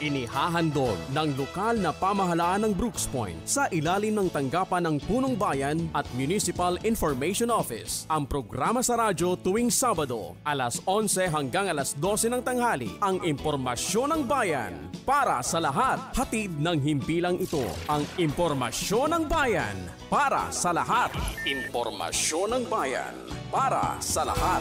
Inihahandog ng lokal na pamahalaan ng Brooks Point sa ilalim ng tanggapan ng Punong Bayan at Municipal Information Office. Ang programa sa radyo tuwing Sabado, alas 11 hanggang alas 12 ng tanghali, ang impormasyon ng bayan para sa lahat. Hatid ng himpilang ito, ang impormasyon ng bayan para sa lahat. Impormasyon ng bayan para sa lahat.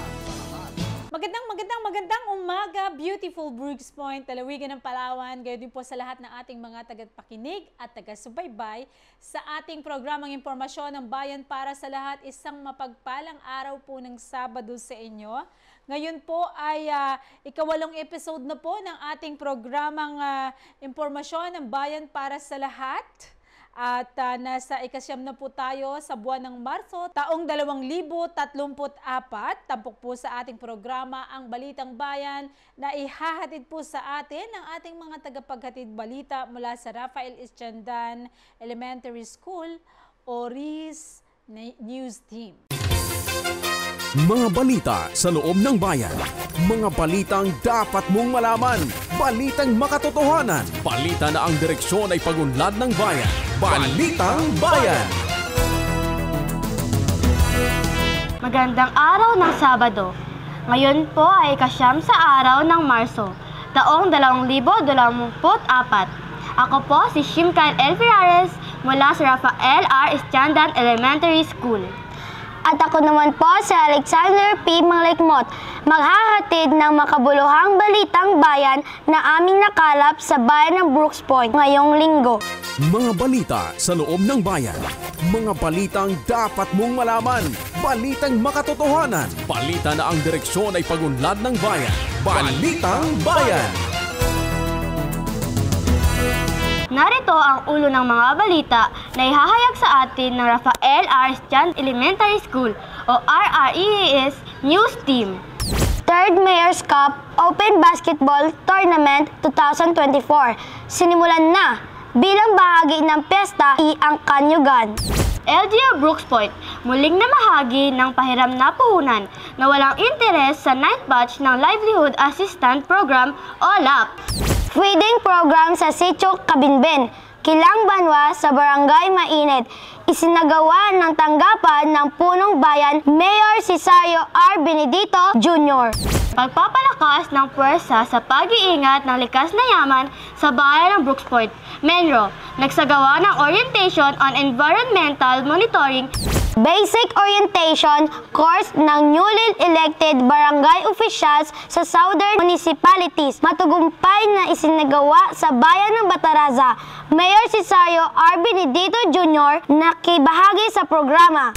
Magandang umaga, beautiful Brooks Point, lalawigan ng Palawan. Gayon din po sa lahat ng ating mga tagapakinig at taga-subaybay sa ating programang Impormasyon ng Bayan para sa lahat. Isang mapagpalang araw po ng Sabado sa inyo. Ngayon po ay ikawalong episode na po ng ating programang Impormasyon ng Bayan para sa lahat. At nasa ikasyam na po tayo sa buwan ng Marso, taong 2034. Tampok po sa ating programa ang Balitang Bayan na ihahatid po sa atin ng ating mga tagapaghatid balita mula sa Rafael Estiandan Elementary School o RIS News Team. Mga balita sa loob ng bayan. Mga balitang dapat mong malaman. Balitang makatotohanan. Balita na ang direksyon ay pagunlad ng bayan. Balitang Bayan. Magandang araw ng Sabado. Ngayon po ay ikasyam sa araw ng Marso, taong 2024. Ako po si Shimkan L. Firares mula sa Rafael R. Estiandan Elementary School. At ako naman po si Alexander P. Manglikmot, maghahatid ng makabuluhang balitang bayan na aming nakalap sa bayan ng Brooks Point ngayong linggo. Mga balita sa loob ng bayan. Mga balitang dapat mong malaman. Balitang makatotohanan. Balita na ang direksyon ay pagunlad ng bayan. Balitang Bayan. Narito ang ulo ng mga balita na ihahayag sa atin ng Rafael R. Estiandan Elementary School o RRES News Team. Third Mayor's Cup Open Basketball Tournament 2024. Sinimulan na bilang bahagi ng piyesta ang Kanyugan. LGU Brooks Point, muling namahagi ng pahiram na puhunan na walang interes sa 9th batch ng Livelihood Assistance Program o LAP. Feeding program sa Sitio Kabinben, Kilang Banwa sa Barangay Mainit. Isinagawa ng tanggapan ng Punong Bayan Mayor Cesario R. Benedito Jr. Pagpapalakas ng puwersa sa pag-iingat ng likas na yaman sa bayan ng Brooks Point, Menro, nagsagawa ng orientation on environmental monitoring. Basic orientation course ng newly elected barangay officials sa southern municipalities. Matagumpay na isinagawa sa bayan ng Bataraza. Mayor Cesario R. Benedito Jr. nakibahagi sa programa.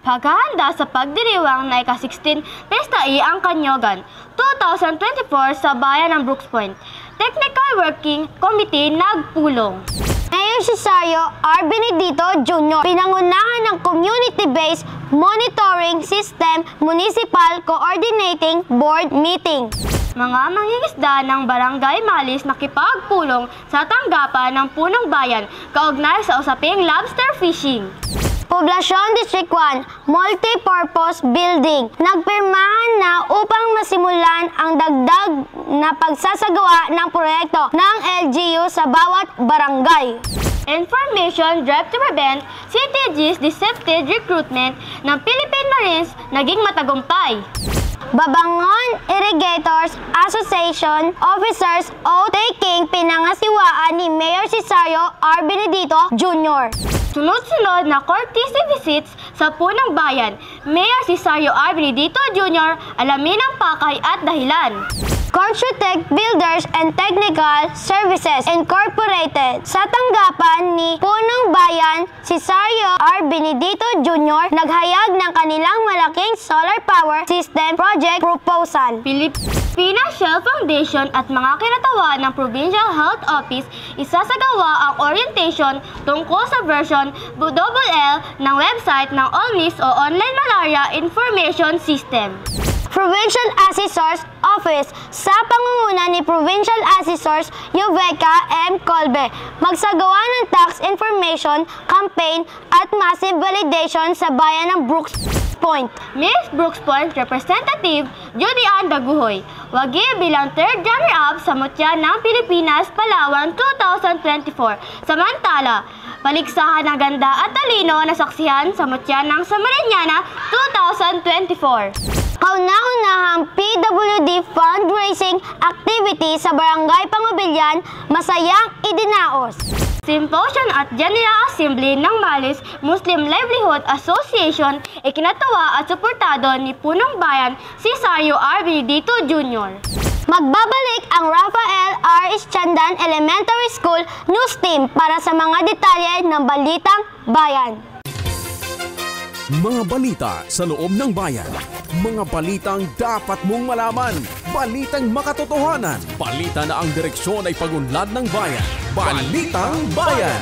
Paghahanda sa pagdiriwang na ika-16 Pesta-i ang Kanyogan 2024 sa bayan ng Brooks Point. Technical Working Committee nagpulong. Mayor Cesario R. Benedito Jr. pinangunahan ng Community-Based Monitoring System Municipal Coordinating Board Meeting. Mga mangingisda ng Barangay Malis nakipagpulong sa tanggapan ng Punong Bayan kaugnay sa usaping lobster fishing. Poblacion District 1 Multi-Purpose Building. Nagpirmahan na upang masimulan ang dagdag na pagsasagawa ng proyekto ng LGU sa bawat barangay. Information Drive to Prevent CTG's Deceptive Recruitment ng Philippine Marines naging matagumpay. Babangon Irrigators Association Officers o taking pinangasiwaan ni Mayor Cesario R. Benedito Jr. Sunod-sunod na courtesy visits sa Punong Bayan, Mayor Cesario R. Benedito Jr. alamin ang pakay at dahilan. Construtec Builders and Technical Services Incorporated. Sa tanggapan ni Punong Bayan, Cesario R. Benedito Jr. naghayag ng kanilang malaking solar power system project proposal. Filipina Shell Foundation at mga kinatawa ng Provincial Health Office isasagawa ang orientation tungkol sa version LL ng website ng OMIS o Online Malaria Information System. Provincial Assessor's Office sa pangunguna ni Provincial Assessors Yuveka M. Colbe magsagawa ng tax information campaign at massive validation sa bayan ng Brooks Point. Miss Brooks Point Representative Judy Ann Daguhoy, wagi bilang 3rd runner-up sa Mutya ng Pilipinas, Palawan 2024. Samantala, paligsahan ng ganda at talino na saksihan sa Mutya ng Samariñana 2024. Kauna-unahang PWD fundraising activity sa Barangay Pangubilyan, masayang idinaos. Symposium at General Assembly ng Malis Muslim Livelihood Association ikinatawa at suportado ni Punong Bayan si Sario R. Benedito Jr. Magbabalik ang Rafael R. Eschandan Elementary School News Team para sa mga detalye ng Balitang Bayan. Mga balita sa loob ng bayan. Mga balitang dapat mong malaman. Balitang makatotohanan. Balita na ang direksyon ay pagunlad ng bayan. Balitang Bayan.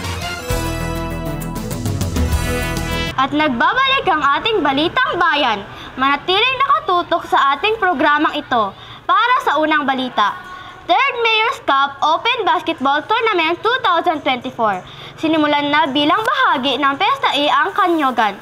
At nagbabalik ang ating Balitang Bayan. Manatiling nakatutok sa ating programang ito para sa unang balita. 3rd Mayor's Cup Open Basketball Tournament 2024. Sinimulan na bilang bahagi ng Pesta-E ang Kanyogan.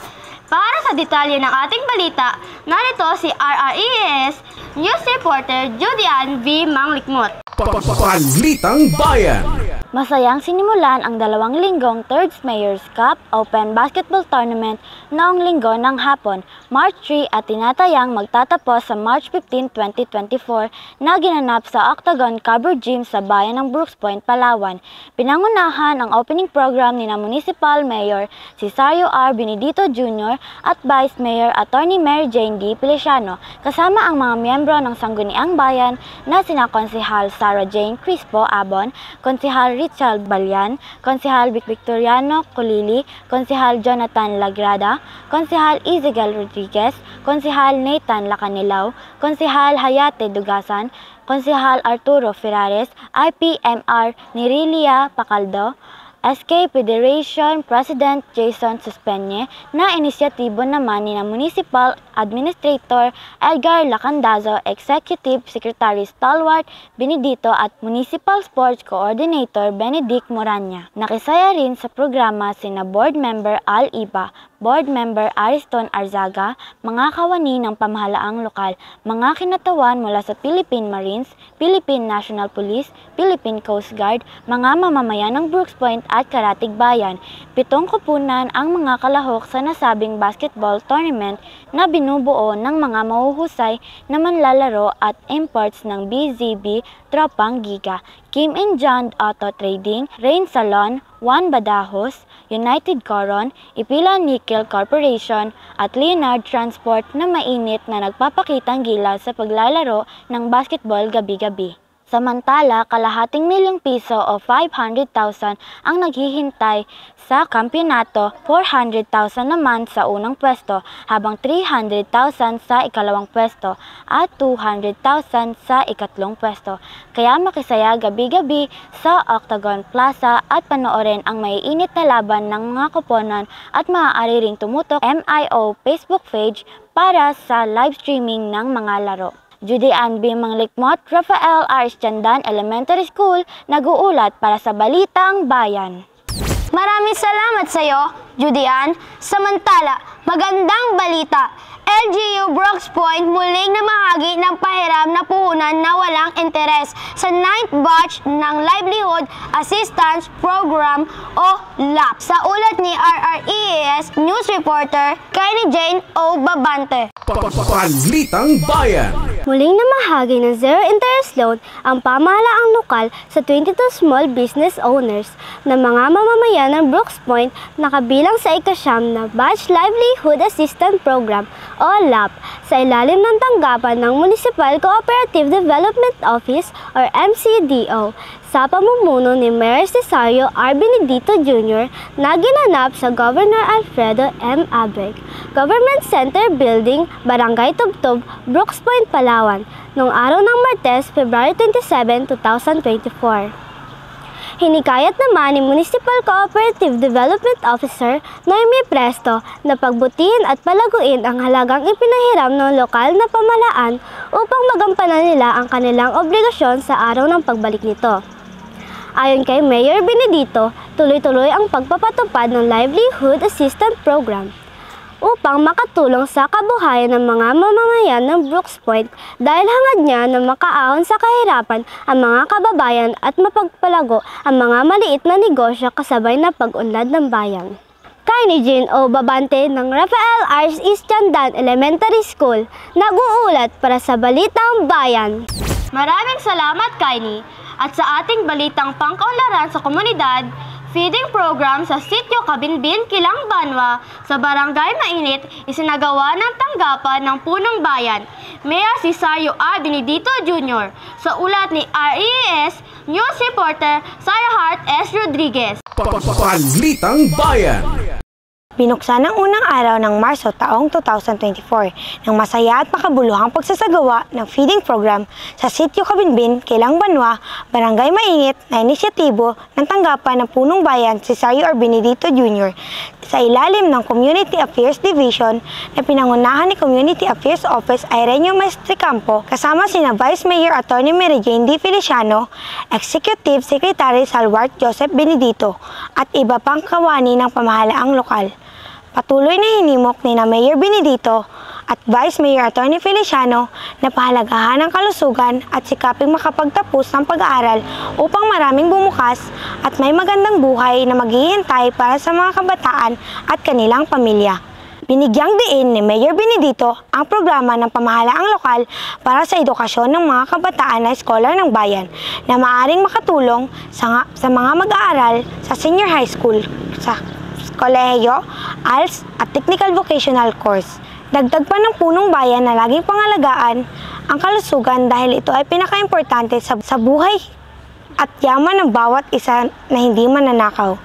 Para sa detalye ng ating balita, narito si RREAS News Reporter Judy Ann V. Manglikmot. Balitang Bayan. Masayang sinimulan ang 2 linggong 3rd Mayor's Cup Open Basketball Tournament noong linggo ng hapon, March 3 at tinatayang magtatapos sa March 15, 2024 na ginanap sa Octagon Cover Gym sa bayan ng Brooks Point, Palawan. Pinangunahan ang opening program ni Municipal Mayor si Sario R. Benedito Jr. at Vice Mayor Attorney Mary Jane D. Feliciano kasama ang mga miyembro ng Sangguniang Bayan na sina Konsehal Sarah Jane Crispo Abon, Konsehal Richard Balyan, Konsehal Victoriano Colili, Konsehal Jonathan Lagrada, Konsehal Izagal Rodriguez, Konsehal Nathan Lacanilaw, Konsehal Hayate Dugasan, Konsehal Arturo Ferrares, IPMR Nirilia Pacaldo, SK Federation President Jason Suspeñe na inisyatibo naman ni Municipal Administrator Edgar Lacandazo, Executive Secretary Stalwart Benedito at Municipal Sports Coordinator Benedict Moranya. Nakisaya rin sa programa sina Board Member Al Iba, Board Member Ariston Arzaga, mga kawani ng pamahalaang lokal, mga kinatawan mula sa Philippine Marines, Philippine National Police, Philippine Coast Guard, mga mamamayan ng Brooks Point at Karatig Bayan. 7 koponan ang mga kalahok sa nasabing basketball tournament na binubuo ng mga mahuhusay na manlalaro at imports ng BZB, Tropang Giga, Kim and John Auto Trading, Rain Salon, Juan Badajos, United Coron, Ipila Nickel Corporation at Leonard Transport na mainit na nagpapakitang gilas sa paglalaro ng basketball gabi-gabi. Samantala, ₱250,000 o 500,000 ang naghihintay sa kampyonato, 400,000 naman sa unang pwesto, habang 300,000 sa ikalawang pwesto at 200,000 sa ikatlong pwesto. Kaya makisaya gabi-gabi sa Octagon Plaza at panoorin ang maiinit na laban ng mga koponan at maaari ring tumutok MIO Facebook page para sa live streaming ng mga laro. Judy Ann B. Manglikmot, Rafael R. Eschandan Elementary School, nag-uulat para sa Balitang Bayan. Maraming salamat sa iyo, Judy Ann. Samantala, magandang balita. LGU Brooks Point muling namahagi ng pahiram na puhunan na walang interes sa 9th batch ng Livelihood Assistance Program o LAP. Sa ulat ni RREAS News Reporter Kylie Jane O. Babante. Balitang Bayan. Muling namahagi ng zero interest loan ang pamahalaang lokal sa 22 small business owners na mga mamamayan ng Brooks Point na kabilang sa ikasyam na Batch Livelihood Assistance Program o LAP sa ilalim ng tanggapan ng Municipal Cooperative Development Office or MCDO sa pamumuno ni Mayor Cesario R. Benedito Jr. na ginanap sa Governor Alfredo M. Abeg, Government Center Building, Barangay Tubtub, Brooks Point, Palawan, noong araw ng Martes, February 27, 2024. Hinikayat naman ni Municipal Cooperative Development Officer Noemi Presto na pagbutihin at palaguin ang halagang ipinahiram ng lokal na pamahalaan upang magampanan nila ang kanilang obligasyon sa araw ng pagbalik nito. Ayon kay Mayor Benedito, tuloy-tuloy ang pagpapatupad ng Livelihood Assistance Program. upang makatulong sa kabuhayan ng mga mamamayan ng Brooks Point dahil hangad niya na makaahon sa kahirapan ang mga kababayan at mapagpalago ang mga maliit na negosyo kasabay na pag-unlad ng bayan. Kynie Jean O. Babante ng Rafael R. Iscandan Elementary School, nag-uulat para sa Balitang Bayan. Maraming salamat, Kynie. At sa ating balitang pangkaunlaran sa komunidad, feeding program sa Sitio Cabinbin, Kilang Banwa, sa Barangay Mainit, isinagawa ng tanggapan ng Punong Bayan. Mayor Cesario R. Benedito Jr. sa ulat ni RES News Reporter Sarah Hart S. Rodriguez. Balitang Bayan. Binuksan ang unang araw ng Marso taong 2024 ng masaya at makabuluhang pagsasagawa ng feeding program sa Sitio Cabinbin, Kilang Banwa, Barangay Mainit na inisyatibo ng tanggapan ng Punong Bayan Cesario R. Benedito Jr. sa ilalim ng Community Affairs Division na pinangunahan ni Community Affairs Office Irene Maestricampo kasama sina Vice Mayor Atty. Mary Jane D. Feliciano, Executive Secretary Salwart Joseph Benedito at iba pang kawani ng pamahalaang lokal. Patuloy na hinimok ni Mayor Benedito at Vice Mayor Atty. Feliciano na pahalagahan ang kalusugan at sikaping makapagtapos ng pag-aaral upang maraming bumukas at may magandang buhay na maghihintay para sa mga kabataan at kanilang pamilya. Binigyang diin ni Mayor Benedito ang programa ng pamahalaang lokal para sa edukasyon ng mga kabataan na scholar ng bayan na maaaring makatulong sa mga mag-aaral sa senior high school, sa kolehiyo, ALS at technical vocational course. Dagdag pa ng Punong Bayan na laging pangalagaan ang kalusugan dahil ito ay pinakaimportante sa buhay at yaman ng bawat isa na hindi mananakaw.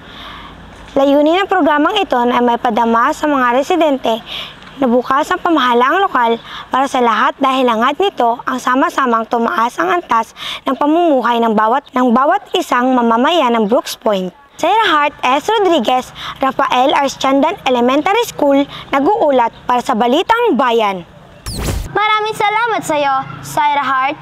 Layunin ng programang ito na may padama sa mga residente na bukas ang pamahalaang lokal para sa lahat dahil hangad nito ang sama-samang tumaas ang antas ng pamumuhay ng bawat isang mamamayan ng Brooks Point. Sarah Hart S. Rodriguez, Rafael R. Iscandan Elementary School, nag-uulat para sa Balitang Bayan. Maraming salamat sa iyo, Sarah Hart.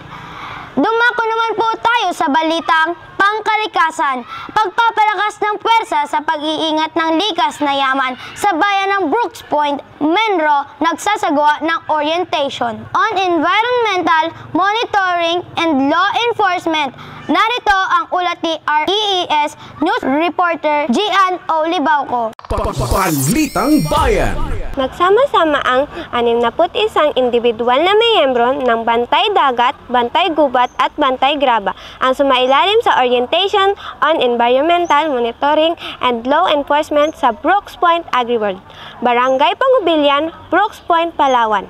Dumako naman po tayo sa balitang pangkalikasan. Pagpapalakas ng pwersa sa pag-iingat ng likas na yaman sa bayan ng Brooks Point, Menro, nagsasagawa ng orientation on environmental monitoring and law enforcement. Narito ang ulat ni RES News Reporter Gian O. Libauco. Balitang Bayan. Nagsama-sama ang 61 individual na miyembro ng Bantay Dagat, Bantay Gubat at Bantay Graba ang sumailalim sa orientation on environmental monitoring and law enforcement sa Brooks Point AgriWorld, Barangay Pangubilyan, Brooks Point, Palawan.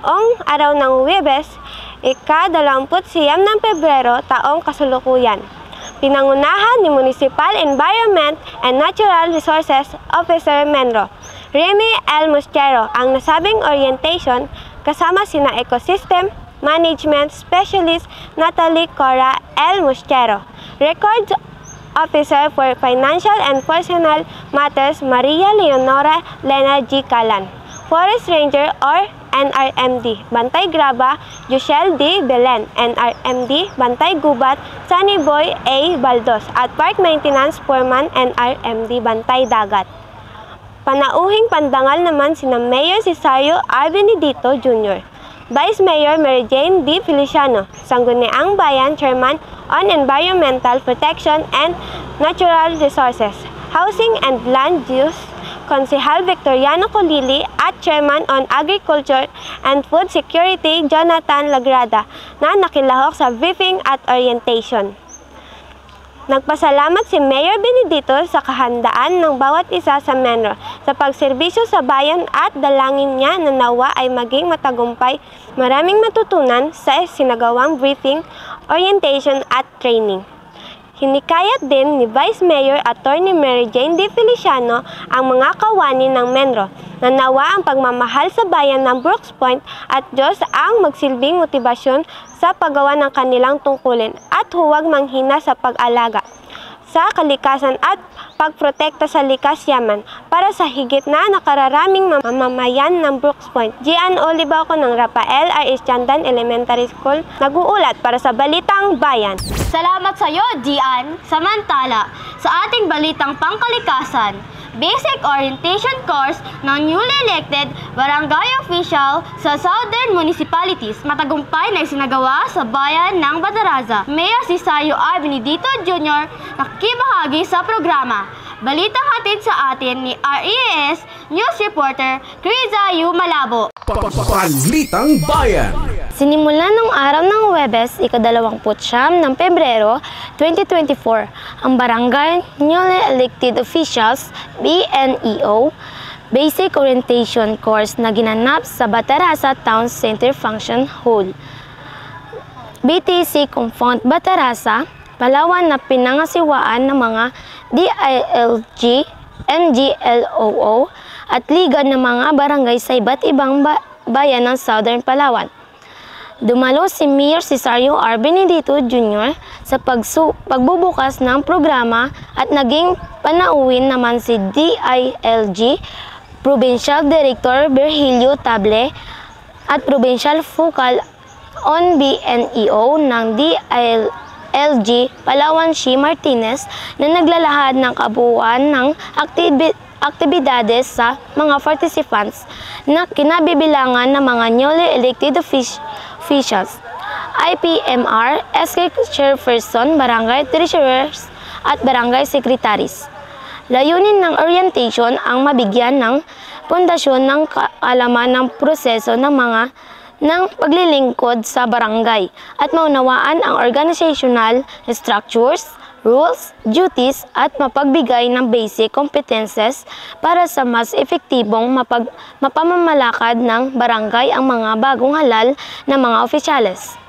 Ang araw ng Huwebes, ika-29 ng Pebrero taong kasalukuyan. Pinangunahan ni Municipal Environment and Natural Resources Officer Menro Remy L. Mustero ang nasabing orientation kasama sina Ecosystem Management Specialist Natalie Cora L. Mustero, Records Officer for Financial and Personal Matters Maria Leonora Lena G. Calan, Forest Ranger or NRMD, Bantay Graba, Yushel D. Belen, NRMD, Bantay Gubat, Sunny Boy A. Baldos, at Park Maintenance Foreman, NRMD, Bantay Dagat. Panauhing pandangal naman sina Mayor Cesario R. Benedito Jr., Vice Mayor Mary Jane D. Feliciano, Sangguniang Bayan Chairman on Environmental Protection and Natural Resources, Housing and Land Use, Konsehal Victoriano Colili at Chairman on Agriculture and Food Security Jonathan Lagrada na nakilahok sa briefing at orientation. Nagpasalamat si Mayor Benedito sa kahandaan ng bawat isa sa Menro sa pagserbisyo sa bayan at dalangin niya na nawa ay maging matagumpay. Maraming matutunan sa sinagawang briefing, orientation at training. Hinikayat din ni Vice Mayor Atty. Mary Jane D. Feliciano ang mga kawani ng Menro na nawa ang pagmamahal sa bayan ng Brooks Point at Diyos ang magsilbing motibasyon sa paggawa ng kanilang tungkulin at huwag manghina sa pag-alaga sa kalikasan at pagprotekta sa likas yaman para sa higit na nakararaming mamamayan ng Brooks Point. Gian O. Libauco ng Rafael R. Iscandan Elementary School, nag-uulat para sa Balitang Bayan. Salamat sa iyo, Gian. Samantala, sa ating balitang pangkalikasan, Basic Orientation Course ng newly elected barangay official sa Southern Municipalities. Matagumpay na isinagawa sa bayan ng Bataraza. Mayor Cesareo R. Benedito Jr. nakibahagi sa programa. Balitang hatid sa atin ni REAS News Reporter Criza Yu Malabo. Balitang Bayan. Sinimula nung araw ng Huwebes, ika-29 ng Pebrero 2024, ang Barangay Newly Elected Officials, BNEO, Basic Orientation Course na ginanap sa Bataraza Town Center Function Hall, BTC Compound Bataraza, Palawan na pinangasiwaan ng mga DILG, NGLOO at Liga ng mga barangay sa iba't ibang bayan ng Southern Palawan. Dumalo si Mayor Cesareo R. Benedito Jr. sa pagbubukas ng programa at naging panauhin naman si DILG, Provincial Director Virgilio Table at Provincial Focal on BNEO ng DILG Palawan Shi Martinez na naglalahad ng kabuuan ng aktibidades sa mga participants na kinabibilangan ng mga newly elected officials, IPMR, SK Chairperson, Barangay Treasurers at Barangay Secretaries. Layunin ng orientation ang mabigyan ng pundasyon ng kaalaman ng proseso ng paglilingkod sa barangay at maunawaan ang organizational structures, rules, duties at mapagbigay ng basic competences para sa mas epektibong mapamamalakad ng barangay ang mga bagong halal na mga opisyales.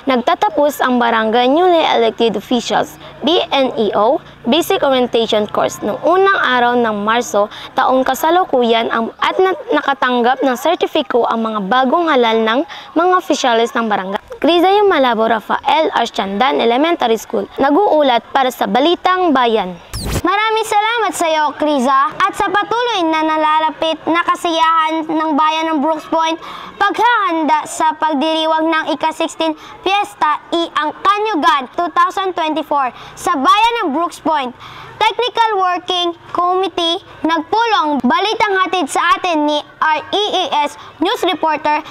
Nagtatapos ang Barangay Newly Elected Officials, BNEO, Basic Orientation Course noong unang araw ng Marso taong kasalukuyan at nakatanggap ng sertifiko ang mga bagong halal ng mga opisyales ng barangay. Criza Yu Malabo, Rafael Archandan Elementary School, nag-uulat para sa Balitang Bayan. Maraming salamat sa iyo, Criza, at sa patuloy na nalalapit na kasiyahan ng bayan ng Brooks Point, paghahanda sa pagdiriwang ng ika-16 Fiesta ang Kanyugan 2024 sa bayan ng Brooks Point. Technical Working Committee nagpulong. Balitang hatid sa atin ni REAS News Reporter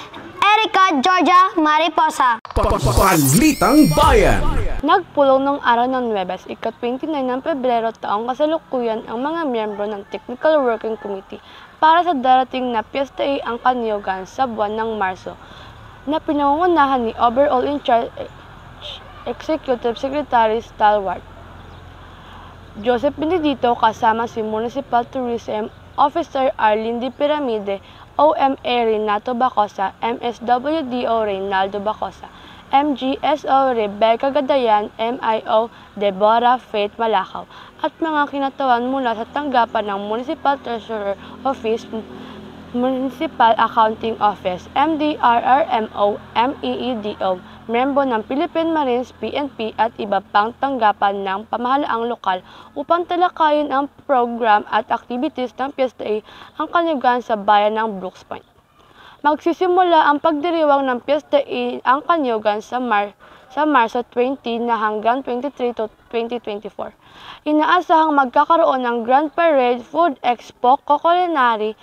Erica Georgia Mariposa. Balitang Bayan. Nagpulong ng araw ng Huwebes, ika-29 ng Pebrero taong kasalukuyan ang mga miyembro ng Technical Working Committee para sa darating na Fiesta ang Kanyugan sa buwan ng Marso na pinangungunahan ni Overall in Charge Executive Secretary Stalwart Joseph Benedito kasama si Municipal Tourism Officer Arlene Di Piramide, OMA Renato Bacosa, MSWDO Reynaldo Bacosa, MGSO Rebecca Gadayan, MIO Deborah Faith Malakaw, at mga kinatawan mula sa tanggapan ng Municipal Treasurer Office, Municipal Accounting Office, MDRRMO, MEEDO, membro ng Philippine Marines, PNP at iba pang tanggapan ng pamahalaang lokal upang talakayin ang program at activities ng Fiesta ang Kanyugan sa bayan ng Brooks Point. Magsisimula ang pagdiriwang ng Fiesta ang Kanyugan sa Marso 20 na hanggang 23 to 2024. Inaasahang magkakaroon ng Grand Parade, Food Expo, Culinary,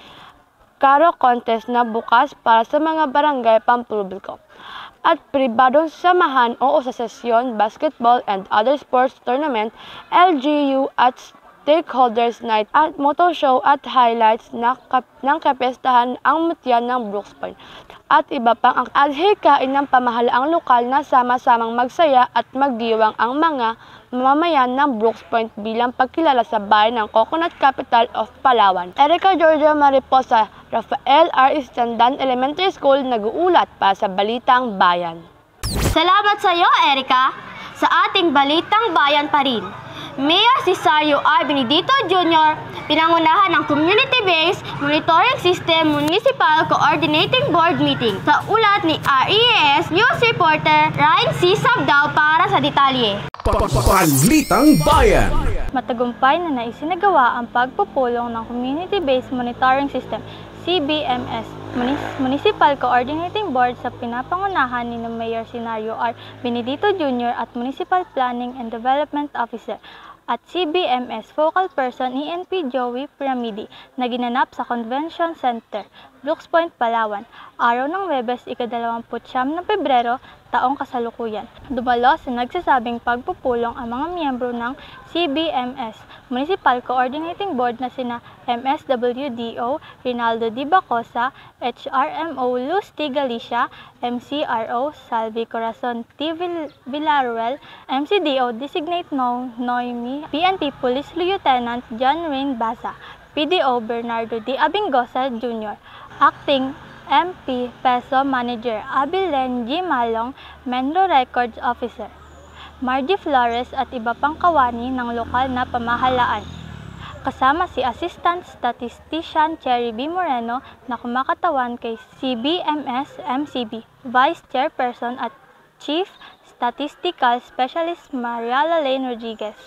Karo Contest na bukas para sa mga barangay pampubliko at pribadong samahan o asosasyon, basketball and other sports tournament, LGU at stakeholders night at motor show at highlights ng kapestahan ang mutya ng Brooks Point at iba pang adhikain ng pamahalaang lokal na sama-samang magsaya at magdiwang ang mga mamamayan ng Brooks Point bilang pagkilala sa bayan ng Coconut Capital of Palawan. Erica Georgia Mariposa, Rafael R. Istandan Elementary School, nag-uulat para sa Balitang Bayan. Salamat sa iyo, Erica. Sa ating Balitang Bayan pa rin, Mayor Cesareo R. Benedito Jr. pinangunahan ng Community-Based Monitoring System Municipal Coordinating Board Meeting. Sa ulat ni REAS News Reporter Ryan C. Sabdao para sa detalye. Balitang Bayan. Matagumpay na naisinagawa ang pagpupulong ng Community-Based Monitoring System CBMS Municipal Coordinating Board sa pinapangunahan ni Mayor Cesareo R. Benedito Jr. at Municipal Planning and Development Officer at CBMS Focal Person ENP Joey Piramidi na ginanap sa Convention Center, Brooks Point, Palawan, araw ng Huwebes, ika-29 ng Pebrero, taong kasalukuyan. Dumalo sa nagsasabing pagpupulong ang mga miyembro ng CBMS Municipal Coordinating Board na sina MSWDO Rinaldo D. Bacosa, HRMO Luz T. Galicia, MCRO Salvi Corazon T. Villaruel, MCDO Designate Noemi, PNP Police Lieutenant John Rain Basa, PDO Bernardo D. Abingosa Jr., Acting MP Peso Manager Abilen G. Malong, Menlo Records Officer Margie Flores at iba pang kawani ng lokal na pamahalaan. Kasama si Assistant Statistician Cherry B. Moreno na kumakatawan kay CBMS MCB, Vice Chairperson at Chief Statistical Specialist Mariala Lane Rodriguez.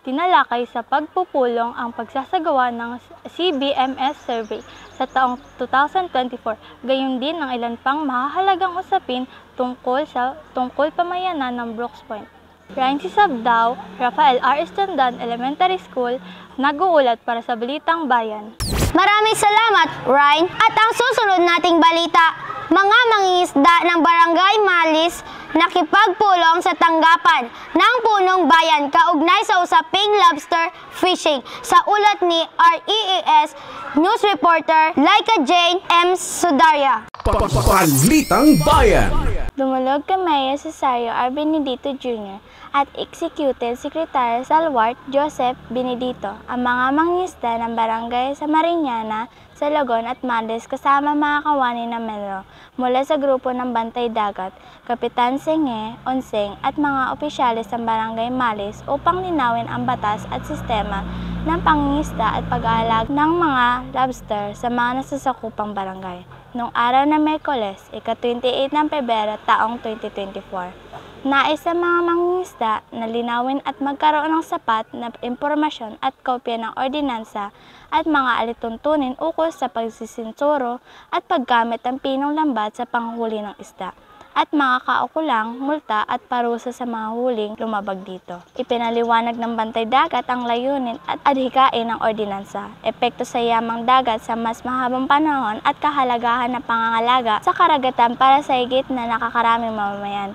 Tinalakay sa pagpupulong ang pagsasagawa ng CBMS survey sa taong 2024, gayon din ang ilan pang mahahalagang usapin tungkol pamayanan ng Brooks Point. Ryan C. Sabdao, Rafael R. Estandan Elementary School, nag-uulat para sa Balitang Bayan. Maraming salamat, Ryan. At ang susunod nating balita, mga mangingisda ng Barangay Malis nakipagpulong sa tanggapan ng Punong Bayan kaugnay sa usaping lobster fishing. Sa ulat ni REES News Reporter Laika Jane M. Sudarya. Balitang Bayan. Dumulog kay Mayor Cesario R. Benedito Jr. at Executive Secretary Salwart Joseph Benedito ang mga mangingisda ng barangay sa Mariñana, Salogon at Males kasama mga kawani ng Menlo mula sa grupo ng Bantay Dagat, Kapitan Senge, Onseng at mga opisyalis ng Barangay Malis upang linawin ang batas at sistema ng pangingisda at pag-aalag ng mga lobster sa mga nasasakupang barangay. Noong araw ng Miyerkules, ika-28 ng Pebrero taong 2024. Nais sa mga mangingisda na linawin at magkaroon ng sapat na impormasyon at kopya ng ordinansa at mga alituntunin ukol sa pagsisinsuro at paggamit ng pinong lambat sa panghuli ng isda at mga kaukulang, multa at parusa sa mga huling lumabag dito. Ipinaliwanag ng Bantay Dagat ang layunin at adhikain ng ordinansa, epekto sa yamang dagat sa mas mahabang panahon at kahalagahan ng pangangalaga sa karagatan para sa higit na nakakaraming mamamayan.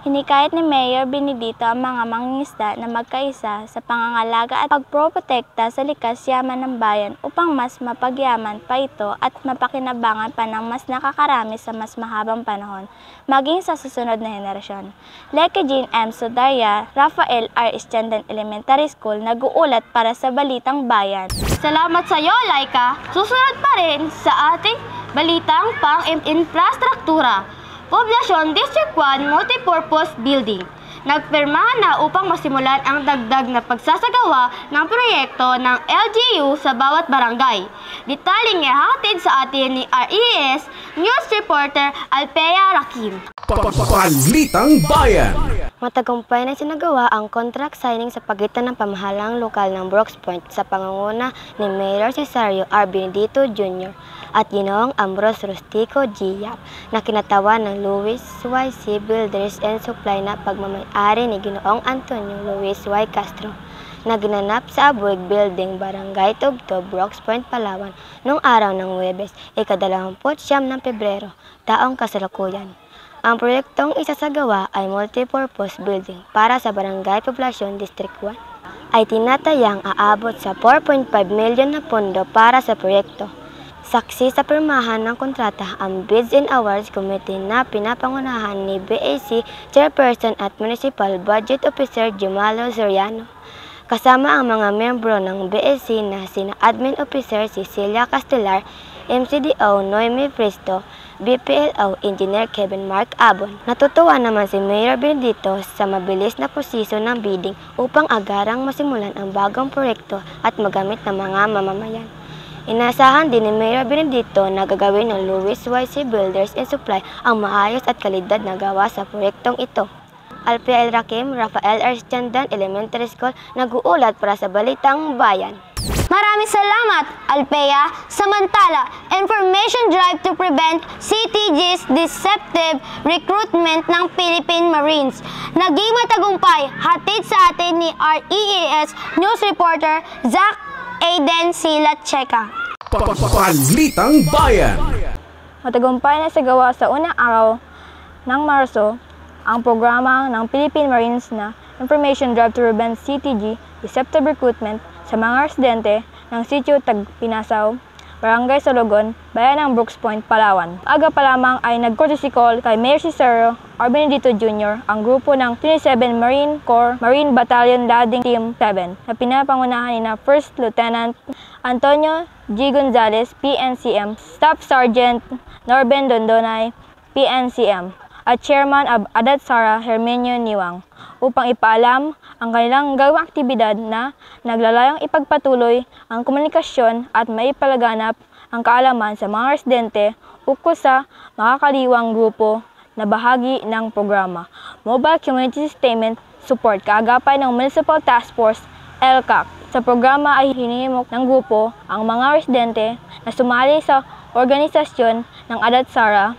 Hinikayat ni Mayor Benedito ang mga mangingisda na magkaisa sa pangangalaga at pagproprotekta sa likas yaman ng bayan upang mas mapagyaman pa ito at mapakinabangan pa ng mas nakakarami sa mas mahabang panahon, maging sa susunod na henerasyon. Leke Jean M. Sudarya, Rafael R. Estandan Elementary School, nag-uulat para sa Balitang Bayan. Salamat sa iyo, Laika. Susunod pa rin sa ating balitang pang-infrastruktura. Poblasyon District 1 Multipurpose Building. Nagpirmahan na upang masimulan ang dagdag na pagsasagawa ng proyekto ng LGU sa bawat barangay. Detaling ihahatid sa atin ni REES News Reporter Alpea Rakim. Balitang Bayan. Matagumpay na sinagawa ang contract signing sa pagitan ng pamahalang lokal ng Brooks Point sa pangunguna ni Mayor Cesario R. Benedito Jr. at Ginoong Ambrose Rustico G. Yap na kinatawan ng Louis Y. C. Builders and Supply na pagmamay-ari ni Ginoong Antonio Luis Y. Castro na ginanap sa Abuig Building, Barangay Tubtob, Brooks Point, Palawan noong araw ng Huwebes, ika-29 ng Pebrero, taong kasalukuyan. Ang proyektong isasagawa ay multipurpose building para sa Barangay Poblasyon District 1 ay tinatayang aabot sa 4.5 milyon na pondo para sa proyekto. Saksi sa pirmahan ng kontrata ang Bids and Awards Committee na pinapangunahan ni BAC Chairperson at Municipal Budget Officer Jumalo Soriano. Kasama ang mga membro ng BAC na sina Admin Officer Cecilia Castellar, MCDO Noemi Presto, BPLO Engineer Kevin Mark Abon. Natutuwa naman si Mayor Benedito sa mabilis na proseso ng bidding upang agarang masimulan ang bagong proyekto at magamit ng mga mamamayan. Inasahan din ni Mayor Benedito na gagawin ng Louis Y. C. Builders and Supply ang maayos at kalidad na gawa sa proyektong ito. Alpea Rakim, Rafael R. Estandan Elementary School, nag-uulat para sa Balitang Bayan. Maraming salamat, Alpea. Samantala, information drive to prevent CTG's deceptive recruitment ng Philippine Marines. Naging matagumpay, hatid sa atin ni REAS News Reporter Zach Aiden Silat-Checa. Balitang Bayan. Matagumpay na sagawa sa unang araw ng Marso ang programa ng Philippine Marines na Information Drive to Prevent CTG Deceptive Recruitment sa mga residente ng Sitio Tagpinasaw, Barangay Sologon, Bayan ng Brooks Point, Palawan. Aga pa lamang ay nag-courtesy call kay Mayor Cesareo R. Benedito Jr. ang grupo ng 27 Marine Corps Marine Battalion Lading Team 7 na pinapangunahan ni na First Lieutenant Antonio G. Gonzales, PNCM, Staff Sergeant Norben Dondonay, PNCM, at Chairman of Adatsara Hermenio Niwang upang ipaalam ang kanilang gawang aktibidad na naglalayong ipagpatuloy ang komunikasyon at maipalaganap ang kaalaman sa mga residente ukol sa makakaliwang grupo na bahagi ng programa. Mobile Community Sustainment Support kaagapay ng Municipal Task Force LCAC. Sa programa ay hinihimok ng grupo ang mga residente na sumali sa organisasyon ng Adatsara.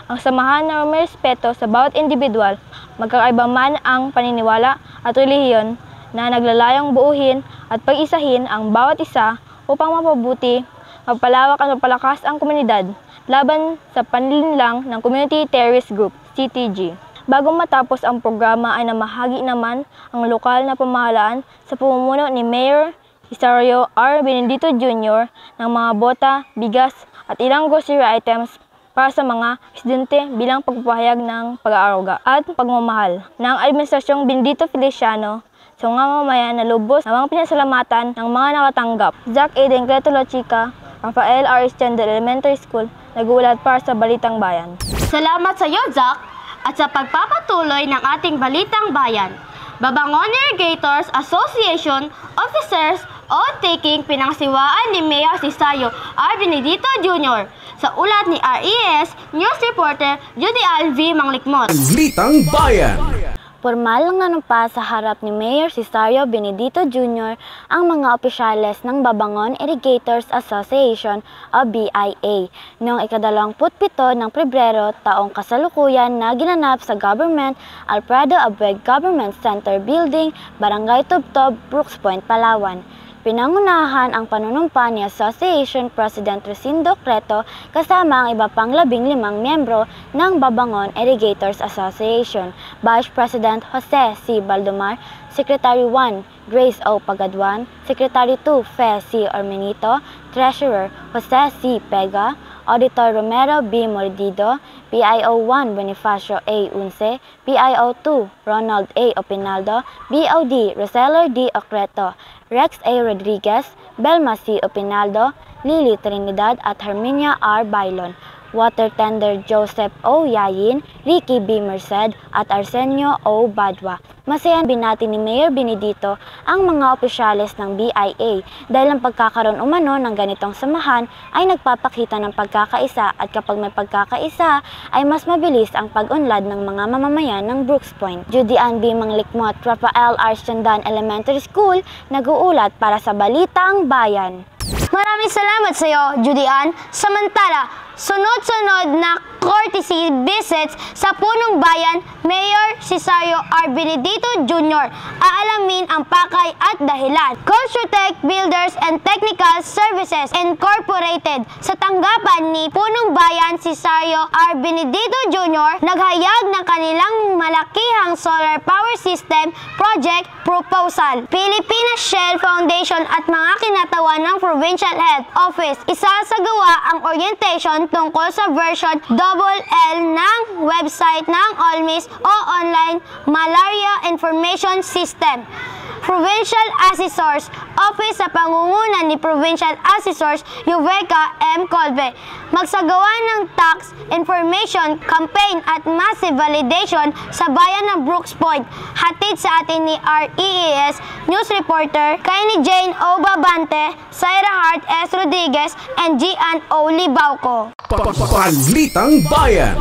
Ang samahan na may respeto sa bawat individual, magkakaiba man ang paniniwala at relihiyon na naglalayong buuhin at pag-isahin ang bawat isa upang mapabuti, magpalawak at mapalakas ang komunidad laban sa panlilinlang ng Community Terrorist Group, CTG. Bago matapos ang programa ay namahagi naman ang lokal na pamahalaan sa pamumuno ni Mayor Cesareo R. Benedito Jr. ng mga bota, bigas at ilang grocery items para sa mga residente bilang pagpapahayag ng pag-aaruga at pagmamahal ng Administrasyong Benedito Feliciano sa mga mamamayan na lubos na mga pinasalamatan ng mga nakatanggap. Zach Aiden Silat-Checa, Rafael R. Stendel Elementary School, nag-uulat para sa Balitang Bayan. Salamat sa iyo, Zach, at sa pagpapatuloy ng ating Balitang Bayan. Babangon Irrigators Association Officers taking pinangsiwaan ni Mayor Cesareo R. Benedito Jr. sa ulat ni REAS News Reporter Judy Alvi Manglikmot. Balitang Bayan. Formal lang nanumpa sa harap ni Mayor Cesareo Benedito Jr. ang mga opisyales ng Babangon Irrigators Association o BIA noong ika-27 ng Pebrero taong kasalukuyan na ginanap sa Government Alfredo Abueg Government Center Building, Barangay Tubtob, Brooks Point, Palawan. Pinangunahan ang panunumpa ni Association President Ricindo Creto kasama ang iba pang 15 miyembro ng Babangon Irrigators Association, Vice President Jose C. Baldomar, Secretary 1 Grace O. Pagaduan, Secretary 2 Fe C. Ormenito, Treasurer Jose C. Pega, Auditor Romero B. Mordido, PIO 1 Bonifacio A. Unce, PIO 2 Ronald A. Opinaldo, BOD Roseller D. Ocreto, Rex A. Rodriguez, Belma C. Opinaldo, Lily Trinidad at Herminia R. Bailon, Water Tender Joseph O. Yayin, Ricky B. Merced at Arsenio O. Badwa. Masayang binati ni Mayor Benedito ang mga opisyales ng BIA dahil ang pagkakaroon umano ng ganitong samahan ay nagpapakita ng pagkakaisa at kapag may pagkakaisa ay mas mabilis ang pag-unlad ng mga mamamayan ng Brooks Point. Judy Ann B. Manglikmot, Rafael R. Stendel Elementary School, nag-uulat para sa Balitang Bayan. Maraming salamat sa iyo, Judy Ann. Samantala, sunod-sunod na courtesy visits sa Punong Bayan, Mayor Cesareo R. Benedito Jr. Aalamin ang pakay at dahilan. Construtech Builders and Technical Services Incorporated sa tanggapan ni Punong Bayan Cesareo R. Benedito Jr. naghayag ng kanilang malakihang solar power system project proposal. Philippine Shell Foundation at mga kinatawan ng Provincial Health Office isasagawa ang orientation tungkol sa version L ng website ng OLMIS o Online Malaria Information System. Provincial Assessor's Office sa pangunguna ni Provincial Assessors Yuveca M. Colbe. Magsagawa ng tax information campaign at massive validation sa bayan ng Brooks Point. Hatid sa atin ni REAS News Reporter Kaini Jane O. Babante, Syra Hart S. Rodriguez, and Gian O. Libauco. Balitang Bayan.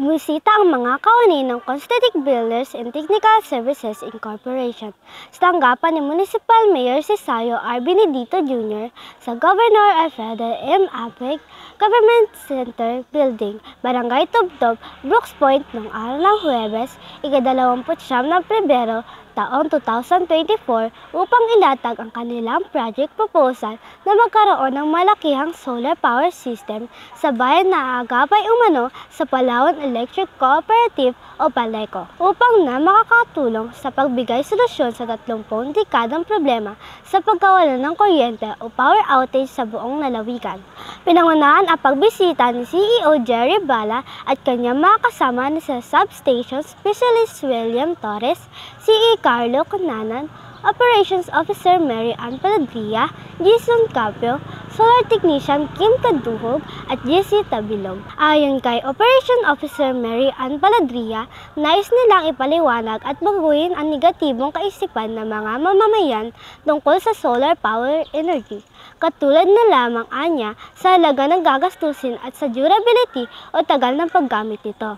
Bumisita ang mga kawani ng Cosmetic Builders and Technical Services Incorporation sa tanggapan ni Municipal Mayor Cesario R. Benedito Jr. sa Governor Alfredo M. Apec Government Center Building, Barangay Tubtob, Brooks Point noong araw ng Huwebes, ika-29 ng Pebrero, taong 2024 upang ilatag ang kanilang project proposal na magkaroon ng malakihang solar power system sa bayan na aagapay umano sa Palawan Electric Cooperative o PALECO upang na makakatulong sa pagbigay solusyon sa 30 dekadang problema sa pagkawala ng kuryente o power outage sa buong lalawigan. Pinangunahan ang pagbisita ni CEO Jerry Bala at kanyang mga kasama na sa Substation Specialist William Torres, CE Carlo Cananan, Operations Officer Mary Ann Paladria, Jason Capio, Solar Technician Kim Kaduhog at JC Tabilog. Ayon kay Operation Officer Mary Ann Paladria, nais nilang ipaliwanag at baguhin ang negatibong kaisipan ng mga mamamayan tungkol sa solar power energy. Katulad na lamang anya sa halaga ng gagastusin at sa durability o tagal ng paggamit nito.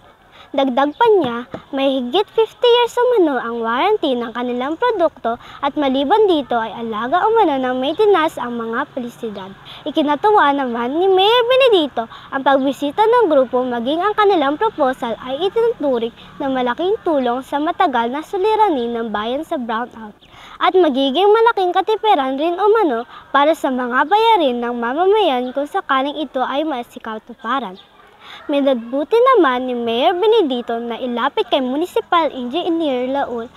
Dagdag pa niya, may higit 50 years umano ang warranty ng kanilang produkto at maliban dito ay alaga umano ng maintenance ang mga palisidad. Ikinatuwa naman ni Mayor Benedito ang pagbisita ng grupo maging ang kanilang proposal ay itinuturing na malaking tulong sa matagal na suliranin ng bayan sa brownout at magiging malaking katipiran rin umano para sa mga bayarin ng mamamayan kung sakaling ito ay masikatuparan. Minagbuti naman ni Mayor Benedito na ilapit kay Municipal Engineer Laul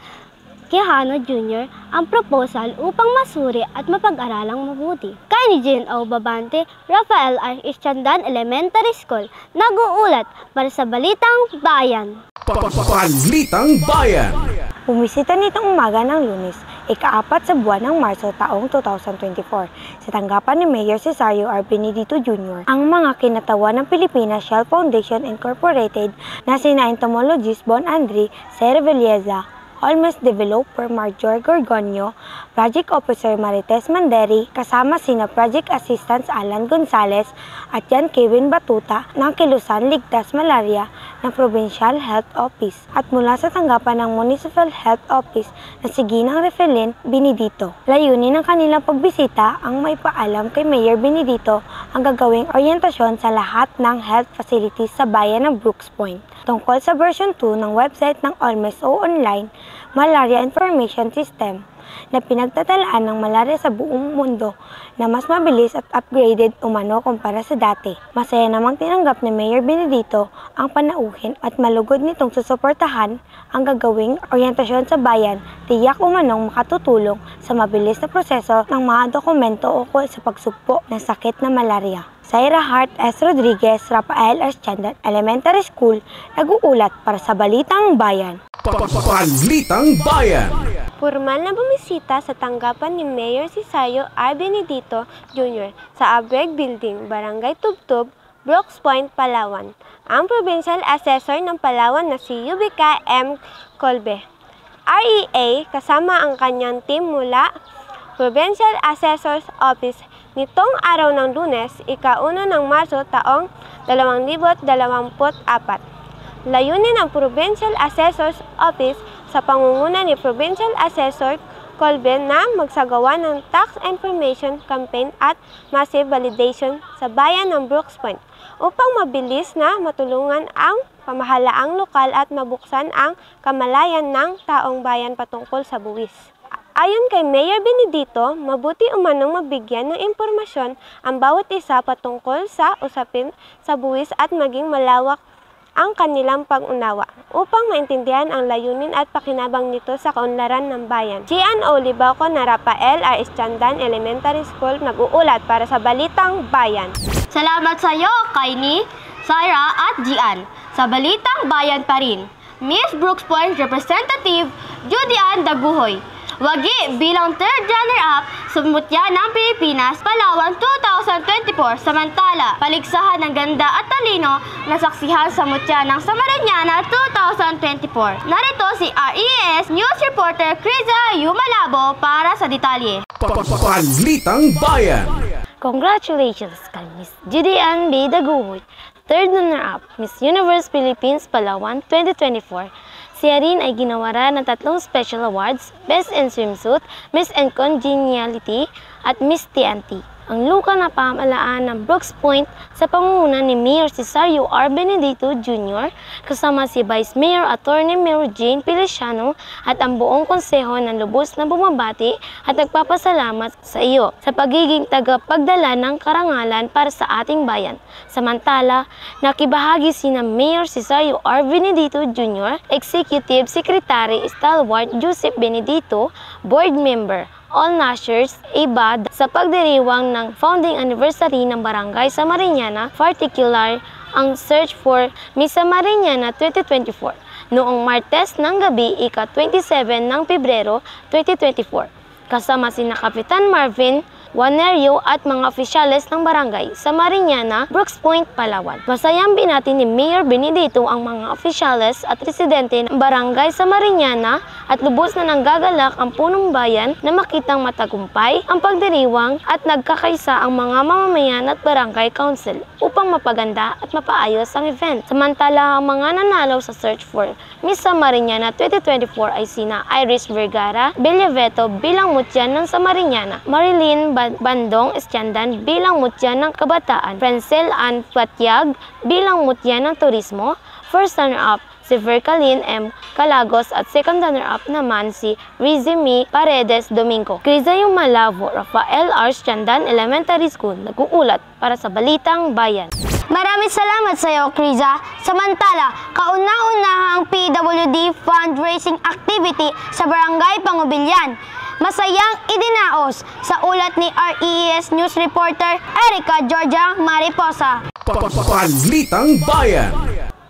Quijano Jr. ang proposal upang masuri at mapag-aralang mabuti. Kay ni Jean O. Babante, Rafael R. Estiandan Elementary School, nag-uulat para sa Balitang Bayan. Balitang Bayan. Bumisita nitong umaga ng Lunes, ika-4 sa buwan ng Marso taong 2024, sa tanggapan ni Mayor Cesario R. Benedito Jr. ang mga kinatawan ng Pilipinas Shell Foundation Incorporated na sina entomologist Bon Andre Cervelleza, Olmes Developer Marjor Gorgonio, Project Officer Marites Manderi, kasama sina Project Assistants Alan Gonzales at Jan Kevin Batuta ng Kilusan Ligtas Malaria ng Provincial Health Office at mula sa tanggapan ng Municipal Health Office na si Ginang Refelin Benedito. Layunin ng kanilang pagbisita ang maipaalam kay Mayor Benedito ang gagawing oryentasyon sa lahat ng health facilities sa bayan ng Brooks Point tungkol sa version 2 ng website ng Olmes o Online Malaria Information System na pinagtatalaan ng malaria sa buong mundo na mas mabilis at upgraded umano kumpara sa dati. Masaya namang tinanggap ni Mayor Benedito ang panauhin at malugod nitong susuportahan ang gagawing oryentasyon sa bayan, tiyak umanong makatutulong sa mabilis na proseso ng mga dokumento ukol sa pagsugpo ng sakit na malaria. Zaira Hart S. Rodriguez, Rafael Estiandan Elementary School, nag-uulat para sa Balitang Bayan. Balitang Bayan. Formal na bumisita sa tanggapan ni Mayor Cesario R. Benedito Jr. sa Abreg Building, Barangay Tubtob, Brooks Point, Palawan, ang Provincial Assessor ng Palawan na si Yubika M. Colbe. REA kasama ang kanyang team mula Provincial Assessor's Office nitong araw ng Lunes, ika-1 ng Marso taong 2024. Layunin ng Provincial Assessor's Office sa pangunguna ni Provincial Assessor Colbe na magsagawa ng tax information campaign at massive validation sa bayan ng Brooks Point upang mabilis na matulungan ang pamahalaang lokal at mabuksan ang kamalayan ng taong bayan patungkol sa buwis. Ayon kay Mayor Benedito, mabuti umanong mabigyan ng impormasyon ang bawat isa patungkol sa usapin sa buwis at maging malawak ang kanilang pag-unawa upang maintindihan ang layunin at pakinabang nito sa kaunlaran ng bayan. Gian O. Libauco na Rafael R. Estiandan Elementary School nag-uulat para sa Balitang Bayan. Salamat sa iyo, Kaini, Sarah at Gian. Sa Balitang Bayan pa rin, Miss Brooks Point Representative Judy Ann Daguhoy. Wagi bilang third runner-up sa Mutya ng Pilipinas, Palawan 2024. Samantala, paligsahan ng ganda at talino na saksihan sa Mutya ng Samariñana 2024. Narito si RES News Reporter Criza Yumalabo para sa detalye. Balitang Bayan. Congratulations kay Miss Judy Ann B. Daguhoy Third runner-up, Miss Universe Philippines Palawan 2024. Siya rin ay ginawaran ng 3 special awards, Best in Swimsuit, Miss Congeniality, at Miss TNT. Ang luka na pamahalaan ng Brooks Point sa pangunguna ni Mayor Cesario R. Benedito Jr. kasama si Vice Mayor Attorney Mayor Jane Feliciano at ang buong konseho ng lubos na bumabati at nagpapasalamat sa iyo sa pagiging tagapagdala ng karangalan para sa ating bayan. Samantala, nakibahagi sina Mayor Cesario R. Benedito Jr., Executive Secretary Stalwart Joseph Benedito, Board Member, All Nashers, IBAD sa pagdiriwang ng founding anniversary ng Barangay Samariñana, particular ang Search for Miss Samariñana 2024 noong Martes ng gabi ika-27 ng Pebrero 2024. Kasama sina Kapitan Marvin Wanerio at mga opisyales ng Barangay Samariñana, Brooks Point, Palawan. Masayang binati ni Mayor Benedito ang mga opisyales at residente ng Barangay Samariñana at lubos na nanggagalak ang punong bayan na makitang matagumpay ang pagdiriwang at nagkakaisa ang mga mamamayan at Barangay Council upang mapaganda at mapaayos ang event. Samantala, ang mga nanalo sa Search for Miss Samariñana 2024 ay sina Iris Vergara Bellaveto bilang mutya ng Samariñana, Marilyn Bandong Estiandan bilang mutya ng Kabataan, Francel Ann Patiag bilang mutya ng Turismo, first runner-up si Verkalin M. Calagos at second runner-up naman si Rizimi Paredes Domingo. Crisayo Malavo, Rafael R. Estiandan Elementary School, nag-uulat para sa Balitang Bayan. Maraming salamat sa iyo, Kriza. Samantala, kauna-unahang PWD fundraising activity sa Barangay Pangubilyan. Masayang idinaos sa ulat ni RES News Reporter Erica Georgia Mariposa. Balitang Bayan.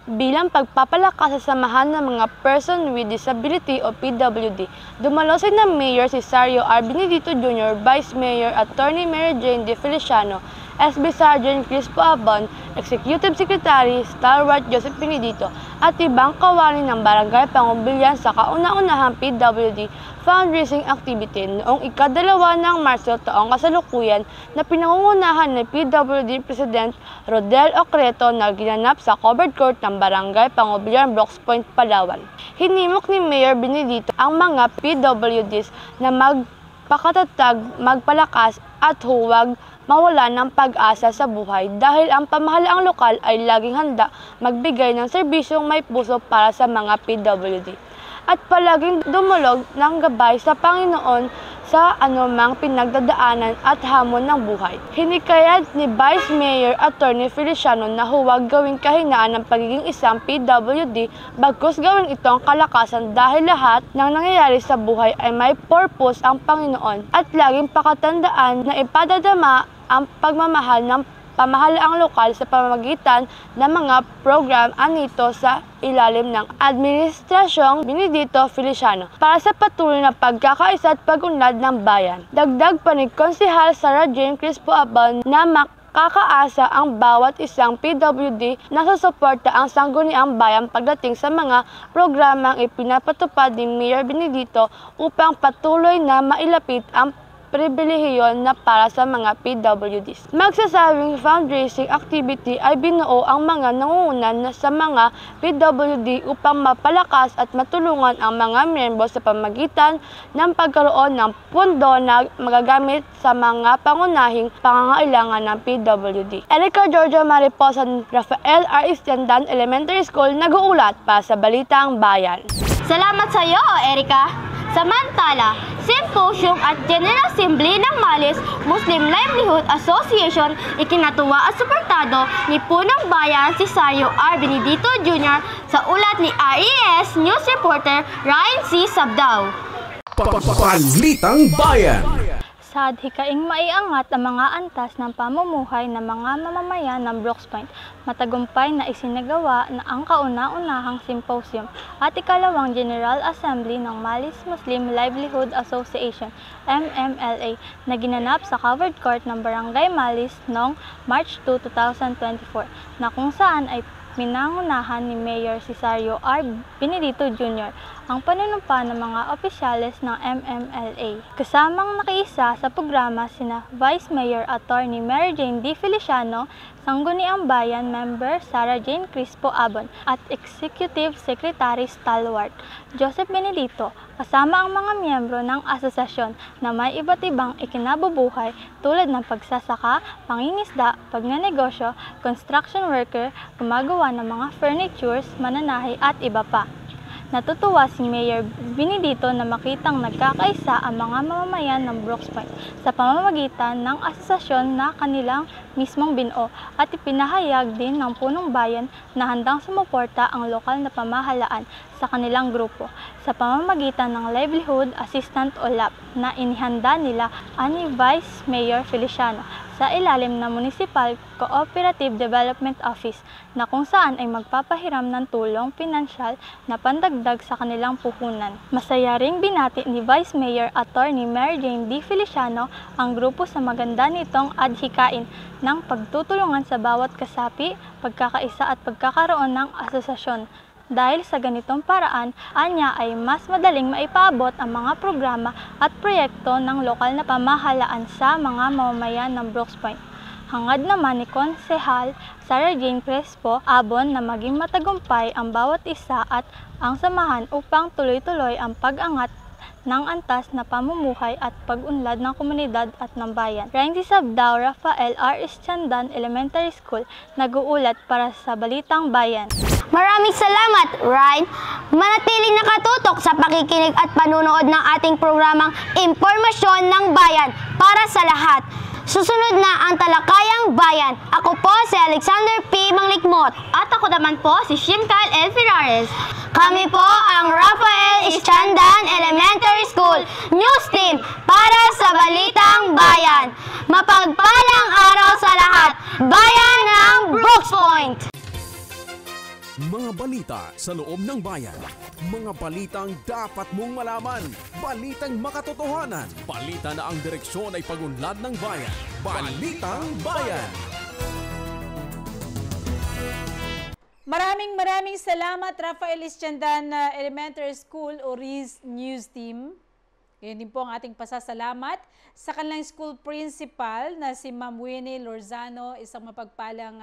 Bilang pagpapalakas sa samahan ng mga Person with Disability o PWD, dumalo si na Mayor Cesario R. Benedito Jr., Vice Mayor Attorney Mayor Jane De Feliciano, SB Sergeant Crispo Abon, Executive Secretary Stalwart Joseph Benedito at ibang kawani ng Barangay Pangubilyan sa kauna-unahang PWD fundraising activity noong ika-2 ng Marso taong kasalukuyan na pinangungunahan ni PWD President Rodel Ocreto na ginanap sa covered court ng Barangay Pangubilyan, Brooks Point, Palawan. Hinimok ni Mayor Benedito ang mga PWDs na magpakatatag, magpalakas at huwag mawala ng pag-asa sa buhay dahil ang pamahalaang lokal ay laging handa magbigay ng serbisyong may puso para sa mga PWD at palaging dumulog ng gabay sa Panginoon sa anumang pinagdadaanan at hamon ng buhay. Hinikayat ni Vice Mayor Attorney Feliciano na huwag gawing kahinaan ng pagiging isang PWD bagkus gawin itong kalakasan dahil lahat ng nangyayari sa buhay ay may purpose ang Panginoon at laging pakatandaan na ipadadama ang pagmamahal ng pamahalaang lokal sa pamamagitan ng mga program anito sa ilalim ng Administrasyong Benedito Feliciano para sa patuloy na pagkakaisa at pag-unlad ng bayan. Dagdag pa ni Konsehal Sarah Jane Crispo Abon na makakaasa ang bawat isang PWD na susuporta ang sangguniang bayan pagdating sa mga programang ipinapatupad ni Mayor Benedito upang patuloy na mailapit ang pribilehiyon na para sa mga PWDs. Magsasabing fundraising activity ay binuo ang mga nangungunan sa mga PWD upang mapalakas at matulungan ang mga miyembro sa pamamagitan ng pagkaroon ng pundo na magagamit sa mga pangunahing pangangailangan ng PWD. Erica Georgia Mariposa, Rafael R. Estiandan Elementary School, nag-uulat para sa Balitang Bayan. Salamat sa iyo, Erica! Samantala, Symposium at General Assembly ng Malis Muslim Livelihood Association ikinatuwa at suportado ni Punong Bayan Cesario R. Benedito Jr. sa ulat ni RES News Reporter Ryan C. Sabdao. Balitang Bayan. Sa adhikaing maiangat ang mga antas ng pamumuhay ng mga mamamayan ng Brooks Point, matagumpay na isinagawa na ang kauna-unahang symposium at ikalawang General Assembly ng Malis Muslim Livelihood Association MMLA na ginanap sa covered court ng Barangay Malis noong March 2, 2024 na kung saan ay pinangunahan ni Mayor Cesario R. Benedito Jr. ang panunumpa ng mga opisyales ng MMLA. Kasamang nakiisa sa programa sina Vice Mayor Attorney Mary Jane D. Feliciano, Sangguniang Bayan Member Sarah Jane Crispo Abon at Executive Secretary Stalwart Joseph Benedito, kasama ang mga miyembro ng asosasyon na may iba't ibang ikinabubuhay tulad ng pagsasaka, pangingisda, pagnanegosyo, construction worker, gumagawa ng mga furnitures, mananahi at iba pa. Natutuwa si Mayor Benedito na makitang nagkakaisa ang mga mamamayan ng Brooks Point sa pamamagitan ng asosasyon na kanilang mismong binuo at ipinahayag din ng punong bayan na handang sumuporta ang lokal na pamahalaan sa kanilang grupo sa pamamagitan ng Livelihood Assistant o LAP na inihanda nila ani Vice Mayor Feliciano sa ilalim ng Municipal Cooperative Development Office na kung saan ay magpapahiram ng tulong pinansyal na pandagdag sa kanilang puhunan. Masaya ring binati ni Vice Mayor Attorney Mary Jane D. Feliciano ang grupo sa maganda nitong adhikain ng pagtutulungan sa bawat kasapi, pagkakaisa at pagkakaroon ng asosasyon. Dahil sa ganitong paraan, anya ay mas madaling maipaabot ang mga programa at proyekto ng lokal na pamahalaan sa mga mamamayan ng Brooks Point. Hangad naman ni Konsehal Sarah Jane Crispo Abon na maging matagumpay ang bawat isa at ang samahan upang tuloy-tuloy ang pag-angat ng antas na pamumuhay at pag-unlad ng komunidad at ng bayan. Ryan Sabdao Rafael R. Eschandan Elementary School nag-uulat para sa Balitang Bayan. Maraming salamat, Ryan. Manatiling nakatutok sa pakikinig at panunood ng ating programang Impormasyon ng Bayan para sa lahat. Susunod na ang Talakayang Bayan. Ako po si Alexander P. Manglikmot. At ako naman po si Shimkal L. Ferrares. Kami po ang Rafael Eschandan Elementary School News Team para sa Balitang Bayan. Mapagpalang araw sa lahat, bayan ng Brooks Point! Mga balita sa loob ng bayan. Mga balitang dapat mong malaman. Balitang makatotohanan. Balita na ang direksyon ay pagunlad ng bayan. Balitang Bayan. Maraming salamat Rafael Eschandan Elementary School o RIS News Team. Ngayon din po ang ating pasasalamat sa kanilang school principal na si Ma'am Winnie Lorzano. Isang mapagpalang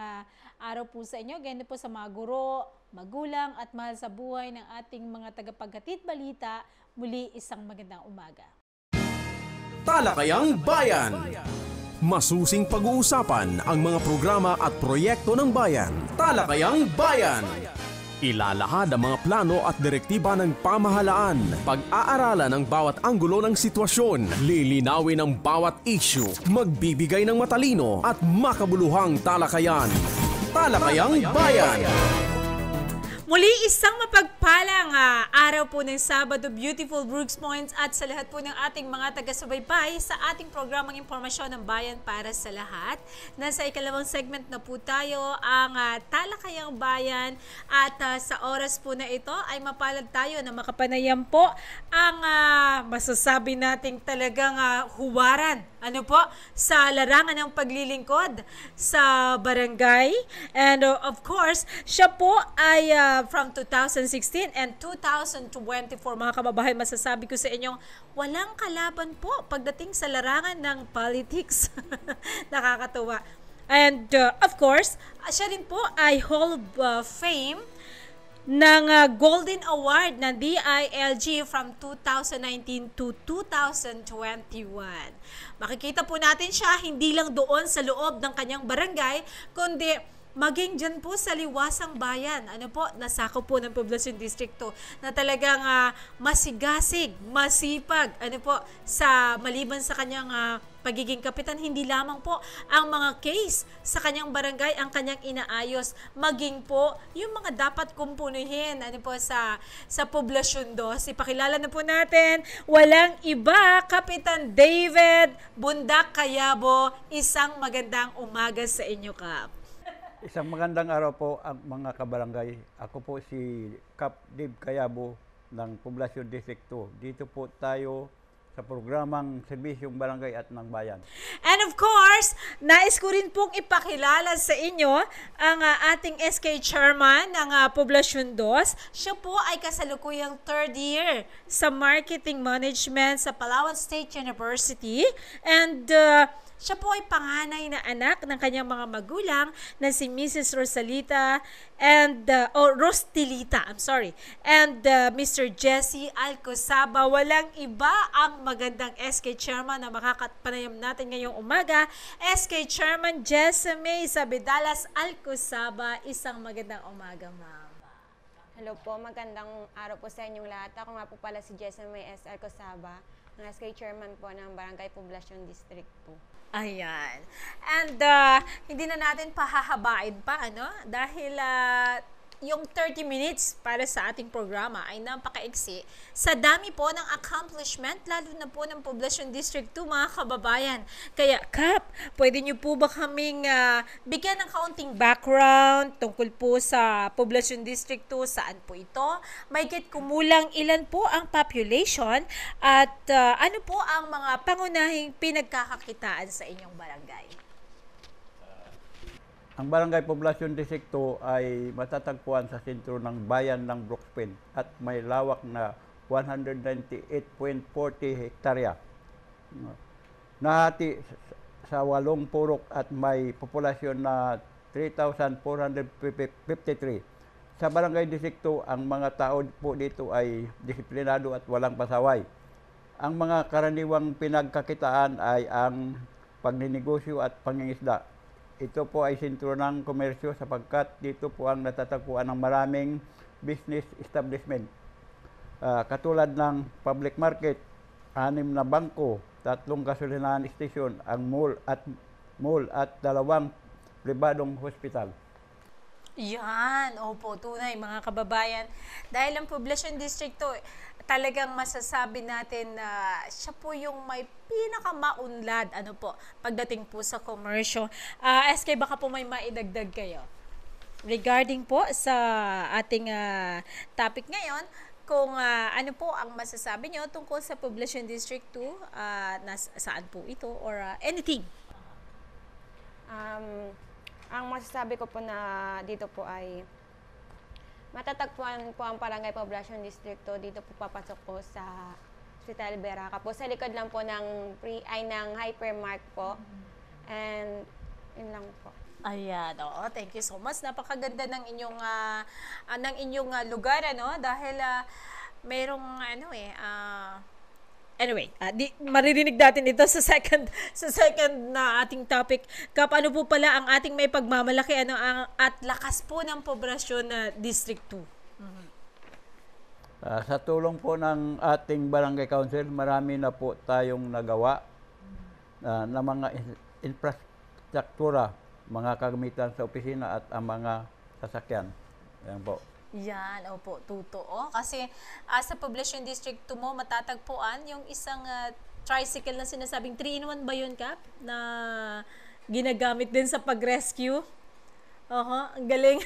araw po sa inyo. Ganyan po sa mga guro, magulang at mahal sa buhay ng ating mga tagapaghatid balita. Muli isang magandang umaga. Talakayang Bayan. Masusing pag-uusapan ang mga programa at proyekto ng bayan. Talakayang Bayan. Ilalahad ang mga plano at direktiba ng pamahalaan. Pag-aaralan ang bawat anggulo ng sitwasyon. Lilinawin ang bawat issue. Magbibigay ng matalino at makabuluhang talakayan. Talakayang Bayan. Muli isang mapagpalang araw po ng Sabado, beautiful Brooks Point at sa lahat po ng ating mga taga-subaybay sa ating programang Impormasyon ng Bayan para sa lahat. Nasa ikalawang segment na po tayo ang Talakayang Bayan at sa oras po na ito ay mapalad tayo na makapanayam po ang masasabi nating talagang huwaran sa larangan ng paglilingkod sa barangay. And of course, siya po ay from 2016 and 2024, mga kababayan, masasabi ko sa inyong walang kalaban po pagdating sa larangan ng politics. Nakakatuwa. And of course, siya rin po ay Hall of Fame ng Golden Award ng DILG from 2019 to 2021. Makikita po natin siya hindi lang doon sa loob ng kanyang barangay, kundi maging dyan po sa liwasang bayan. Nasako po ng Poblacion Distrito na talagang masigasig, masipag, sa maliban sa kanyang pagiging kapitan, hindi lamang po ang mga case sa kanyang barangay ang kanyang inaayos, maging po yung mga dapat kumpunuhin sa Poblacion 2. Ipakilala na po natin, walang iba, Kapitan David Bundak Cayabo. Isang magandang umaga sa inyo, Kap. Isang magandang araw po ang mga kabarangay. Ako po si Cap Dave Cayabo ng Poblacion District 2. Dito po tayo sa programang Serbisyong Barangay at ng Bayan. And of course, nais ko rin pong ipakilala sa inyo ang ating SK Chairman ng Poblasyon 2. Siya po ay kasalukuyang 3rd year sa Marketing Management sa Palawan State University. And siya po ay panganay na anak ng kanyang mga magulang na si Mrs. Rosalita and Rostilita, and Mr. Jesse Alcosaba. Walang iba ang magandang SK Chairman na makakapanayam natin ngayong umaga. SK Chairman Jessame Sabedalas Alcosaba, isang magandang umaga, ma'am. Hello po, magandang araw po sa inyong lahat. Ako nga po pala si Jessame S. Alcosaba, ng SK Chairman po ng Barangay Poblasyon District 2. Ayan. And hindi na natin pahahabain pa, dahil yung 30 minutes para sa ating programa ay napakaiksi sa dami po ng accomplishment, lalo na po ng Poblasyon District 2, mga kababayan. Kaya, Kap, pwede niyo po ba kaming bigyan ng kaunting background tungkol po sa Poblasyon District 2, saan po ito? Mahigit kumulang ilan po ang population at ano po ang mga pangunahing pinagkakakitaan sa inyong barangay? Ang Barangay Poblasyon District 2 ay matatagpuan sa sentro ng bayan ng Brooks Point at may lawak na 198.40 hektarya. Nahati sa 8 purok at may populasyon na 3,453. Sa Barangay District 2, ang mga tao po dito ay disiplinado at walang pasaway. Ang mga karaniwang pinagkakitaan ay ang pagninegosyo at pangingisda. Ito po ay sentro ng komersyo sapagkat dito po ang natatagpuan ng maraming business establishment. Katulad ng public market, 6 na bangko, 3 gasolinahan station, ang mall at 2 pribadong hospital. Yan, opo, tunay mga kababayan. Dahil ang Poblasyon District 2, talagang masasabi natin na siya po yung may pinakamaunlad pagdating po sa komersyo. SK, baka po may maidagdag kayo regarding po sa ating topic ngayon, kung ano po ang masasabi nyo tungkol sa Poblasyon District 2, saan po ito or anything. Ang masasabi ko po na dito po ay matatagpuan po ang Barangay Poblasyon District 2. Dito po papasok po sa Hospital Beraca po. Sa likod lang po ng Hypermart po. And yun lang po. Ayan, thank you so much. Napakaganda ng inyong lugar, dahil merong anyway, maririnig natin ito sa second na ating topic. Kap, ano po pala ang ating may pagmamalaki at lakas po ng poblasyon na District 2? Sa tulong po ng ating Barangay Council, marami na po tayong nagawa na mga infrastruktura, mga kagamitan sa opisina at ang mga sasakyan. Yan po. Yan, opo, totoo. Kasi sa Poblasyon District 2 mo, matatagpuan yung isang tricycle na sinasabing 3-in-1 ba yun, Kap? Na ginagamit din sa pag-rescue. Ang galing.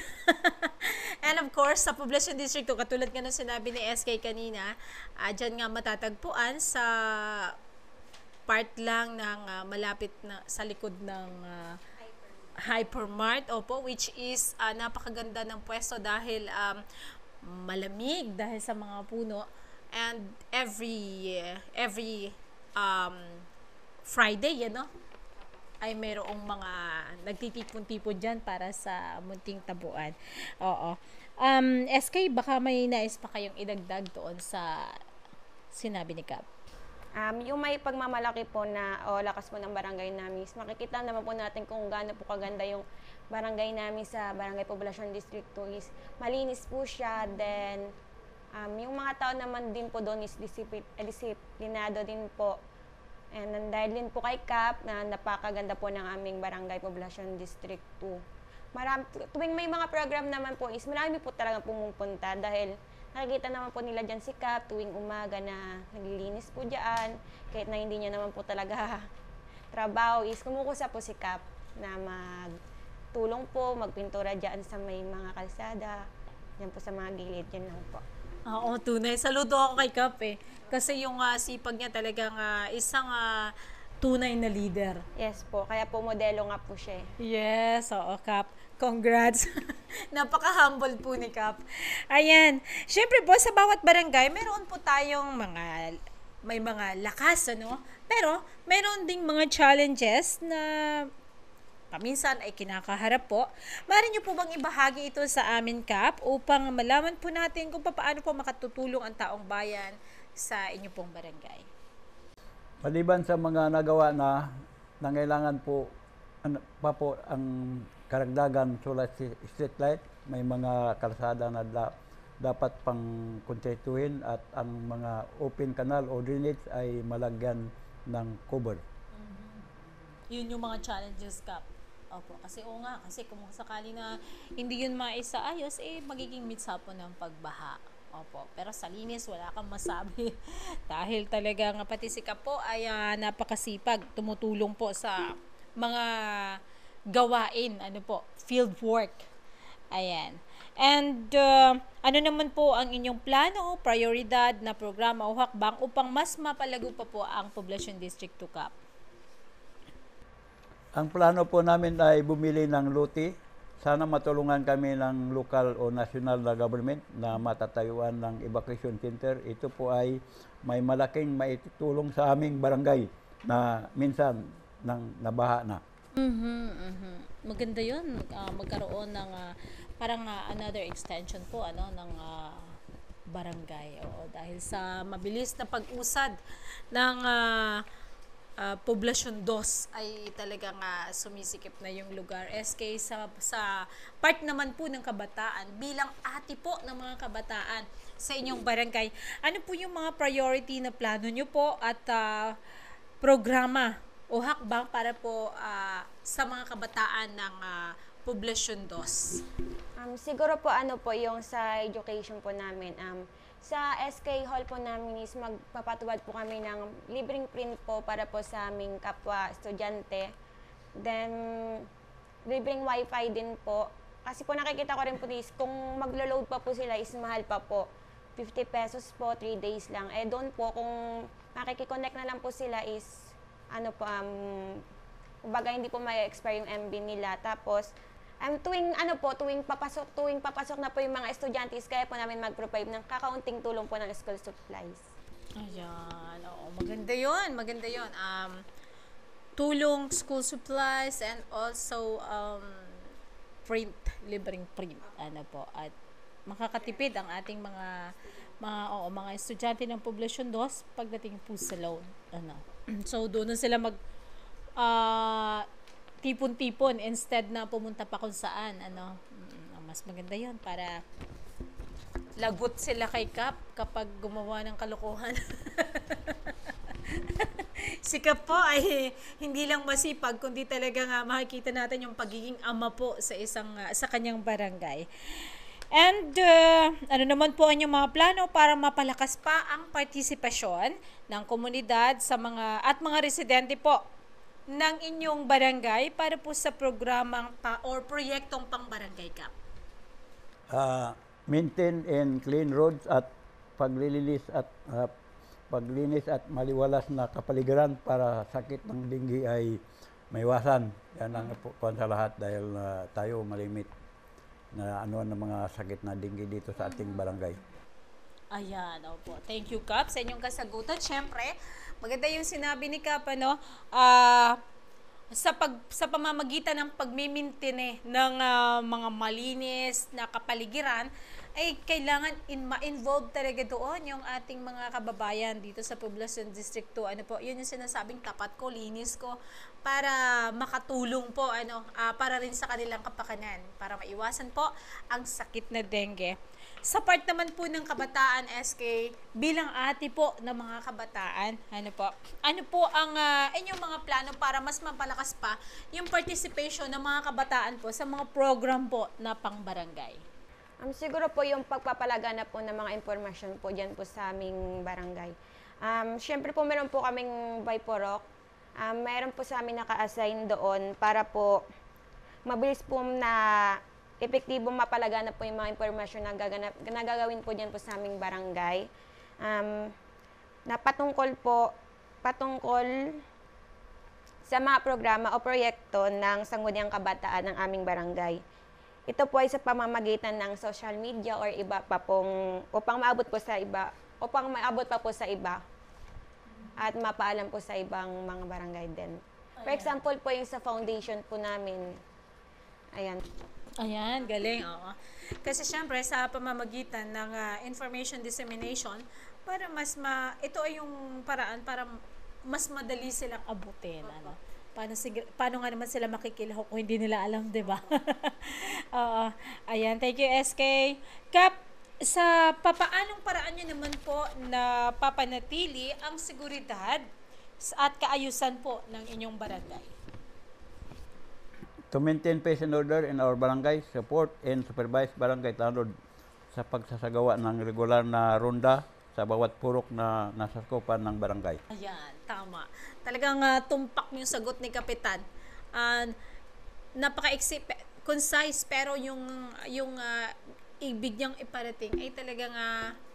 And of course, sa Poblasyon District 2, katulad nga ng sinabi ni SK kanina, dyan nga matatagpuan sa part lang ng malapit na sa likod ng Hypermart, which is napakaganda ng pwesto dahil malamig dahil sa mga puno, and every Friday ay mayroong mga nagtitipon-tipon dyan para sa munting tabuan. SK, baka may nais pa kayong idagdag doon sa sinabi ni Kap? Yung may pagmamalaki po na lakas po ng barangay namin, makikita naman po natin kung gaano po kaganda yung barangay namin sa Barangay Poblasyon District 2 is malinis po siya. Then yung mga tao naman din po doon is disiplinado din po. And dahil din po kay Kap na napakaganda po ng aming Barangay Poblasyon District 2. Tuwing may mga program naman po is marami po talaga pumupunta dahil nakikita naman po nila dyan si Kap tuwing umaga na naglilinis po dyan. Kahit na hindi niya naman po talaga trabaho is kumukusa po si Kap na magtulong po, magpintura dyan sa may mga kalsada, dyan po sa mga gilid, yan lang po. Oo, tunay. Saludo ako kay Kap eh. Kasi yung sipag niya talagang isang tunay na leader. Yes po, kaya po modelo nga po siya. Yes, oo, Kap. Congrats. Napaka-humble po ni Kap. Ayan. Siyempre po, sa bawat barangay, meron po tayong may mga lakas, ano? Pero, meron ding mga challenges na paminsan ay kinakaharap po. Maaari niyo po bang ibahagi ito sa amin, Kap, upang malaman po natin kung paano po makatutulong ang taong bayan sa inyo pong barangay? Maliban sa mga nagawa na nangailangan po pa po ang karagdagan sulat street light, may mga kalsada na dapat pang konstituhin at ang mga open canal o drainage ay malagyan ng cover. Yun yung mga challenges, Kap. Opo, kasi kasi kung sakali na hindi yun maisaayos, magiging mitsapo ng pagbaha. Opo, pero sa linis wala kang masabi. Dahil talagang pati si Kap po ay napakasipag, tumutulong po sa mga gawain, field work. Ayan. And ano naman po ang inyong plano, prioridad na programa o hakbang upang mas mapalago pa po ang Poblacion District 2, Kap? Ang plano po namin ay bumili ng lote. Sana matulungan kami ng local o national na government na matatayuan ng evacuation center. Ito po ay may malaking maitutulong sa aming barangay na minsan nabaha na. Maganda yun. Magkaroon ng parang another extension po ng barangay. Oo, dahil sa mabilis na pag-usad ng Poblacion 2 ay talagang sumisikip na yung lugar. SK sa part naman po ng kabataan, bilang ate po ng mga kabataan sa inyong barangay, ano po yung mga priority na plano nyo po at programa o hakbang para po sa mga kabataan ng Poblacion 2? Siguro po yung sa education po namin. Sa SK Hall po namin is magpapatuwad po kami ng libreng print po para po sa aming kapwa estudyante. Then, libreng wifi din po. Kasi po nakikita ko rin po is kung maglo-load pa po sila is mahal pa po. 50 pesos po, 3 days lang. Doon po kung makikiconnect na lang po sila is kumbaga hindi po may expire yung MB nila. Tapos, tuwing papasok na po yung mga estudyante, kaya po namin mag-provide ng kakaunting tulong po ng school supplies. Ayan, oo, maganda yun. Tulong, school supplies, and also libreng print, at makakatipid ang ating mga estudyante ng Poblacion 2 pagdating po sa loan. So, doon na sila tipon-tipon instead na pumunta pa kung saan, mas maganda yon para lagot sila kay Kap kapag gumawa ng kalokohan. Si Kap po ay hindi lang masipag, kundi talaga makikita natin yung pagiging ama po sa kanyang barangay. And ano naman po ang inyong mga plano para mapalakas pa ang partisipasyon ng komunidad sa mga residente po ng inyong barangay para po sa programang or proyektong pang-barangay, Kap? Maintain and clean roads at paglinis at maliwalas na kapaligiran para sakit ng dengue ay maiwasan. Yan ang puan sa lahat dahil tayo malimit na ng mga sakit na dengue dito sa ating barangay. Ayan, opo. Thank you, Kap, sa inyong kasagutan. Siyempre, maganda yung sinabi ni Kap, sa pamamagitan ng pagmimintine ng mga malinis na kapaligiran, ay kailangan ma-involve talaga doon yung ating mga kababayan dito sa Poblacion District 2. Yun yung sinasabing tapat ko, linis ko, para makatulong po, para rin sa kanilang kapakanan, para maiwasan po ang sakit na dengue. Sa part naman po ng kabataan, SK, bilang ate po ng mga kabataan, ano po ang inyong mga plano para mas mapalakas pa yung participation ng mga kabataan po sa mga program po na pang-barangay? Siguro po yung pagpapalaganap po ng mga impormasyon po dyan po sa aming barangay. Siyempre po meron po kaming Viporok. Meron po sa amin naka-assign doon para po mabilis po na epektibo mapalaganap po yung mga impormasyon na gagawin po dyan po sa aming barangay. Na patungkol sa mga programa o proyekto ng Sangguniang Kabataan ng aming barangay. Ito po ay sa pamamagitan ng social media or iba pa pong upang maabot pa po sa iba at mapaalam po sa ibang mga barangay din. For example po yung sa foundation po namin. Ayan, galing. Oo. Kasi syempre sa pamamagitan ng information dissemination, para ito ay yung paraan para mas madali silang abutin. Ano? Paano nga naman sila makikilahok kung hindi nila alam, di ba? Oo. Ayan, thank you, SK. Kap, sa papaanong paraan nyo naman po na papanatili ang seguridad at kaayusan po ng inyong barangay? To maintain peace and order in our barangay, support and supervise barangay tanod sa pagsasagawa ng regular na ronda sa bawat purok na nasakupan ng barangay. Ayan, tama. Talagang tumpak yung sagot ni Kapitan. Napaka-concise, pero yung ibig niyang iparating ay talagang